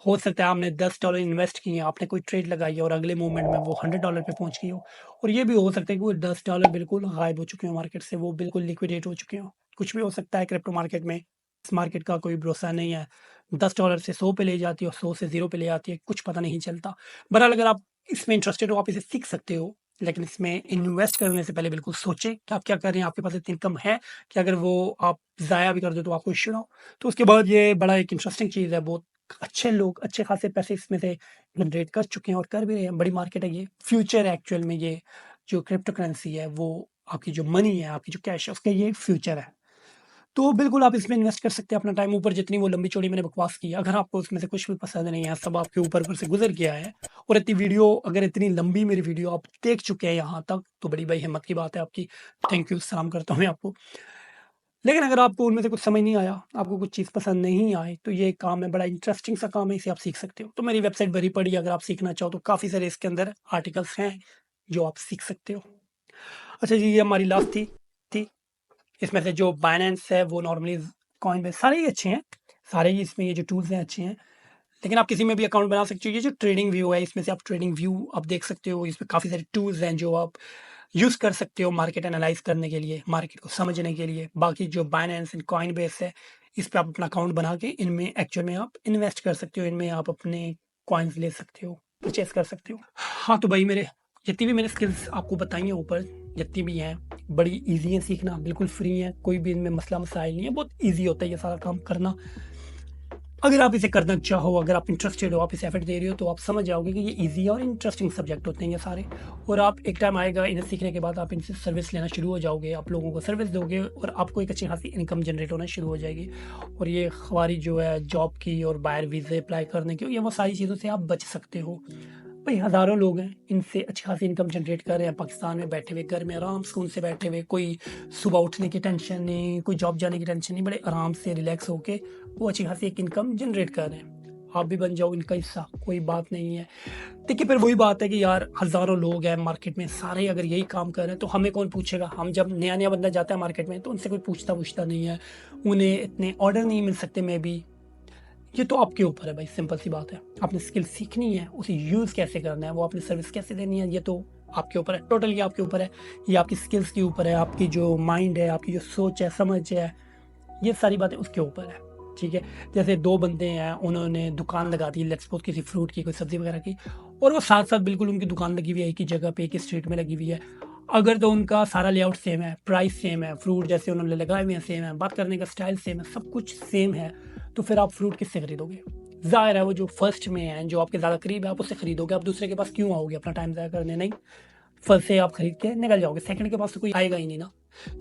हो सकता है आपने $10 इन्वेस्ट किए, आपने कोई ट्रेड लगाई है और अगले मोमेंट में वो $100 पे पहुँच गई हो। और ये भी हो सकता है कि वो $10 बिल्कुल गायब हो चुके हों मार्केट से, वो बिल्कुल लिक्विडेट हो चुके हों। कुछ भी हो सकता है क्रिप्टो मार्केट में, इस मार्केट का कोई भरोसा नहीं है। $10 से 100 पे ले जाती है और 100 से 0 पे ले आती है, कुछ पता नहीं चलता। बहरहाल अगर आप इसमें इंटरेस्टेड हो, आप इसे सीख सकते हो, लेकिन इसमें इन्वेस्ट करने से पहले बिल्कुल सोचें कि आप क्या कर रहे हैं, आपके पास इतनी इनकम है कि अगर वो आप ज़ाया भी कर दो तो आपको इश्यू ना हो। तो उसके बाद ये बड़ा एक इंटरेस्टिंग चीज़ है, बहुत अच्छे लोग अच्छे खासे पैसे इसमें से जनरेट कर चुके हैं और कर भी रहे हैं। बड़ी मार्केट है ये, फ्यूचर है एक्चुअल में ये जो क्रिप्टो करेंसी है, वो आपकी जो मनी है, आपकी जो कैश है, उसका ये फ्यूचर है। तो बिल्कुल आप इसमें इन्वेस्ट कर सकते हैं अपना टाइम। ऊपर जितनी वो लंबी-चौड़ी मैंने बकवास की है, अगर आपको उसमें से कुछ भी पसंद नहीं है, सब आपके ऊपर से गुज़र गया है और इतनी वीडियो अगर इतनी लंबी मेरी वीडियो आप देख चुके हैं यहाँ तक, तो बड़ी भाई हिम्मत की बात है आपकी। थैंक यू, सलाम करता हूँ मैं आपको। लेकिन अगर आपको उनमें से कुछ समझ नहीं आया, आपको कुछ चीज़ पसंद नहीं आई, तो ये एक काम है, बड़ा इंटरेस्टिंग सा काम है, इसे आप सीख सकते हो। तो मेरी वेबसाइट भरी पड़ी है, अगर आप सीखना चाहो तो काफ़ी सारे इसके अंदर आर्टिकल्स हैं, जो आप सीख सकते हो। अच्छा जी, ये हमारी लास्ट थी। इसमें से जो बायनेंस है, वो नॉर्मली कॉइनबेस सारे ही अच्छे हैं। सारे ही इसमें ये जो टूल्स हैं अच्छे हैं। लेकिन आप किसी में भी अकाउंट बना सकते हो। ये जो ट्रेडिंग व्यू है, इसमें से आप ट्रेडिंग व्यू आप देख सकते हो। इसमें काफ़ी सारे टूल्स हैं जो आप यूज़ कर सकते हो मार्केट एनालाइज़ करने के लिए, मार्केट को समझने के लिए। बाकी जो बायनेंस एंड कॉइनबेस है, इस पे आप अपना अकाउंट बना के इनमें एक्चुअल में आप इन्वेस्ट कर सकते हो। इनमें आप अपने कॉइन्स ले सकते हो, परचेज़ कर सकते हो। हाँ, तो भाई मेरे जितनी भी मैंने स्किल्स आपको बताई हैं ऊपर, जितनी भी हैं, बड़ी ईज़ी हैं सीखना, बिल्कुल फ्री हैं, कोई भी इनमें मसला मसाइल नहीं है, बहुत ईज़ी होता है ये सारा काम करना। अगर आप इसे करना चाहो, अगर आप इंटरेस्टेड हो, आप इसे एफर्ट दे रहे हो, तो आप समझ जाओगे कि ये ईज़ी है और इंटरेस्टिंग सब्जेक्ट होते हैं ये सारे। और आप एक टाइम आएगा इन्हें सीखने के बाद आप इनसे सर्विस लेना शुरू हो जाओगे, आप लोगों को सर्विस दोगे और आपको एक अच्छी खासी इनकम जनरेट होना शुरू हो जाएगी। और ये ख्वारी जो है जॉब की और बाहर वीज़े अप्लाई करने की, ये वो सारी चीज़ों से आप बच सकते हो। भाई हज़ारों लोग हैं, इनसे अच्छी खासी इनकम जनरेट कर रहे हैं पाकिस्तान में बैठे हुए, घर में आराम सुकून से बैठे हुए, कोई सुबह उठने की टेंशन नहीं, कोई जॉब जाने की टेंशन नहीं, बड़े आराम से रिलैक्स होके वो अच्छी खासी एक इनकम जनरेट कर रहे हैं। आप भी बन जाओ इनका हिस्सा, कोई बात नहीं है। देखिए फिर वही बात है कि यार हज़ारों लोग हैं मार्केट में, सारे अगर यही काम कर रहे हैं तो हमें कौन पूछेगा? हम जब नया-नया बंदा जाता है मार्केट में तो उनसे कोई पूछता-वूछता नहीं है। उन्हें इतने ऑर्डर नहीं मिल सकते मे बी। ये तो आपके ऊपर है भाई, सिंपल सी बात है। आपने स्किल सीखनी है, उसे यूज़ कैसे करना है, वो आपने सर्विस कैसे देनी है, ये तो आपके ऊपर है, टोटली आपके ऊपर है। ये आपकी स्किल्स के ऊपर है, आपकी जो माइंड है, आपकी जो सोच है, समझ है, ये सारी बातें उसके ऊपर है, ठीक है? जैसे 2 बंदे हैं, उन्होंने दुकान लगा दी, लेट्स सपोज़ किसी फ्रूट की, कोई सब्ज़ी वगैरह की, और वो साथ-साथ बिल्कुल उनकी दुकान लगी हुई है, एक ही जगह पे, एक ही स्ट्रीट में लगी हुई है। अगर तो उनका सारा लेआउट सेम है, प्राइस सेम है, फ्रूट जैसे उन्होंने लगाए हुए हैं सेम है, बात करने का स्टाइल सेम है, सब कुछ सेम है, तो फिर आप फ्रूट किससे खरीदोगे? ज़ाहिर है वो जो फर्स्ट में है, जो आपके ज़्यादा करीब है, आप उससे खरीदोगे, आप दूसरे के पास क्यों आओगे अपना टाइम ज़ाया करने? नहीं, फर्स्ट से आप खरीद के निकल जाओगे, सेकंड के पास तो कोई आएगा ही नहीं ना।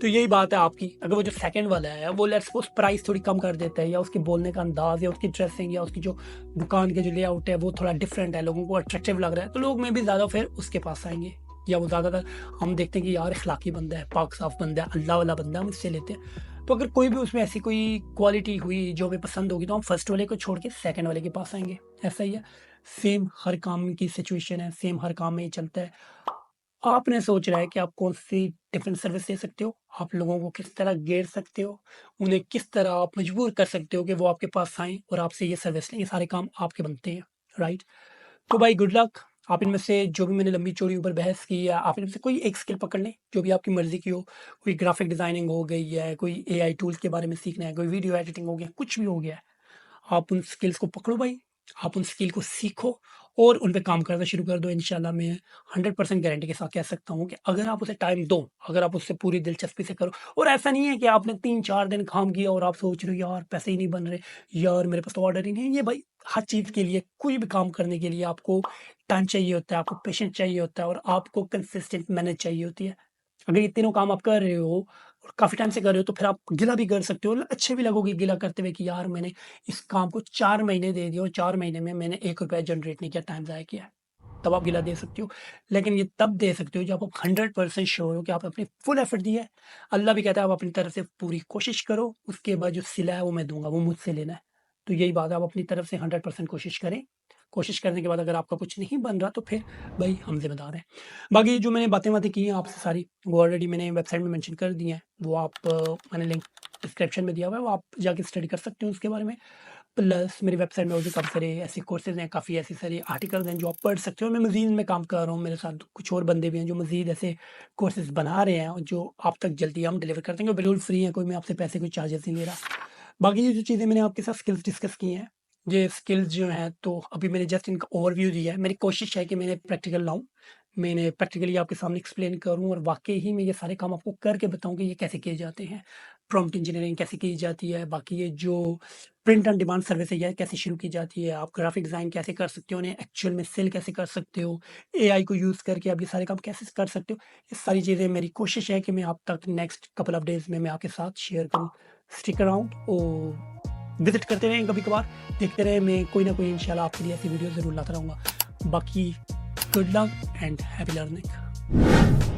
तो यही बात है आपकी, अगर वो जो सेकंड वाला है, वो लेट्स सपोज़ प्राइस थोड़ी कम कर देता है, या उसके बोलने का अंदाज़ या उसकी ड्रेसिंग या उसकी जो दुकान के जो लेआउट है, वो थोड़ा डिफरेंट है, लोगों को अट्रैक्टिव लग रहा है, तो लोग में भी ज़्यादा फिर उसके पास आएँगे। या वो ज़्यादातर हम देखते हैं कि यार इखलाकी बंदा है, पाक साफ बंदा है, अल्लाह वाला बंदा है, हम इससे लेते हैं। तो अगर कोई भी उसमें ऐसी कोई क्वालिटी हुई जो हमें पसंद होगी, तो हम फर्स्ट वाले को छोड़ के सेकंड वाले के पास आएँगे, ऐसा ही है। सेम हर काम की सिचुएशन है, सेम हर काम में ये चलता है। आपने सोच रहा है कि आप कौन-सी डिफरेंट सर्विस दे सकते हो, आप लोगों को किस तरह घेर सकते हो, उन्हें किस तरह आप मजबूर कर सकते हो कि वो आपके पास आएँ और आपसे ये सर्विस लें, ये सारे काम आपके बनते हैं, राइट? तो भाई गुड लक, आप इनमें से जो भी मैंने लंबी चौड़ी ऊपर बहस की है, आप इनमें से कोई एक स्किल पकड़ लें, जो भी आपकी मर्ज़ी की हो। कोई ग्राफ़िक डिज़ाइनिंग हो गई है, कोई एआई टूल्स के बारे में सीखना है, कोई वीडियो एडिटिंग हो गया, कुछ भी हो गया है। आप उन स्किल्स को पकड़ो भाई, आप उन स्किल को सीखो और उन पे काम करना शुरू कर दो। इंशाल्लाह मैं 100% गारंटी के साथ कह सकता हूँ कि अगर आप उसे टाइम दो, अगर आप उससे पूरी दिलचस्पी से करो, और ऐसा नहीं है कि आपने 3-4 दिन काम किया और आप सोच रहे हो यार पैसे ही नहीं बन रहे, यार मेरे पास तो ऑर्डर ही नहीं है। ये भाई हर चीज़ के लिए, कोई भी काम करने के लिए आपको टाइम चाहिए होता है, आपको पेशेंस चाहिए होता है और आपको कंसिस्टेंट मेहनत चाहिए होती है। अगर ये तीनों काम आप कर रहे हो और काफ़ी टाइम से कर रहे हो तो फिर आप गिला भी कर सकते हो, अच्छे भी लगोगे गिला करते हुए कि यार मैंने इस काम को 4 महीने दे दिए और 4 महीने में मैंने ₹1 जनरेट नहीं किया, टाइम ज़ाया किया है। तब आप गिला दे सकते हो। लेकिन ये तब दे सकते हो जब आप 100% श्योर हो कि आपने अपनी फुल एफर्ट दी है। अल्लाह भी कहता है आप अपनी तरफ से पूरी कोशिश करो, उसके बाद जो सिला है वो मैं दूँगा, वो मुझसे लेना है। तो यही बात है, आप अपनी तरफ से 100% कोशिश करें। कोशिश करने के बाद अगर आपका कुछ नहीं बन रहा तो फिर भई हम ज़िम्मेदार हैं। बाकी जो मैंने बातें-वातें की हैं आपसे सारी, वो ऑलरेडी मैंने वेबसाइट में मेंशन कर दी हैं। वो आप मैंने लिंक डिस्क्रिप्शन में दिया हुआ है, वो आप जाके स्टडी कर सकते हो उसके बारे में। प्लस मेरी वेबसाइट में और भी काफ़ी सारे ऐसे कोर्सेज़ हैं, काफ़ी ऐसे सारे आर्टिकल्स हैं जो आप पढ़ सकते हो। मैं मज़ीद में काम कर रहा हूँ, मेरे साथ कुछ और बंदे भी हैं जो मज़ीद ऐसे कोर्सेज़ बना रहे हैं और जो आप तक जल्दी हम डिलीवर कर देंगे, बिल्कुल फ्री है, कोई मैं आपसे पैसे कोई चार्जेस नहीं ले रहा। बाकी ये जो चीज़ें मैंने आपके साथ स्किल्स डिस्कस की हैं, ये स्किल्स जो हैं तो अभी मैंने जस्ट इनका ओवरव्यू दिया है। मेरी कोशिश है कि मैंने प्रैक्टिकल लाऊँ, मैंने प्रैक्टिकली आपके सामने एक्सप्लेन करूँ और वाक़ई ही मैं ये सारे काम आपको करके बताऊँ कि ये कैसे किए जाते हैं। प्रॉम्प्ट इंजीनियरिंग कैसे की जाती है, बाकी ये जो प्रिंट ऑन डिमांड सर्विस है, ये कैसे शुरू की जाती है, आप ग्राफिक डिज़ाइन कैसे कर सकते हो, उन्हें एक्चुअल में सेल कैसे कर सकते हो, एआई को यूज़ करके आप ये सारे काम कैसे कर सकते हो। ये सारी चीज़ें मेरी कोशिश है कि मैं आप तक नेक्स्ट कपल ऑफ डेज़ में मैं आपके साथ शेयर करूँ। स्टिक अराउंड और विज़िट करते रहें कभी-कभार, देखते रहें, मैं कोई ना कोई इंशाल्लाह आपके लिए ऐसी वीडियो ज़रूर लाता रहूँगा। बाकी good luck and happy learning.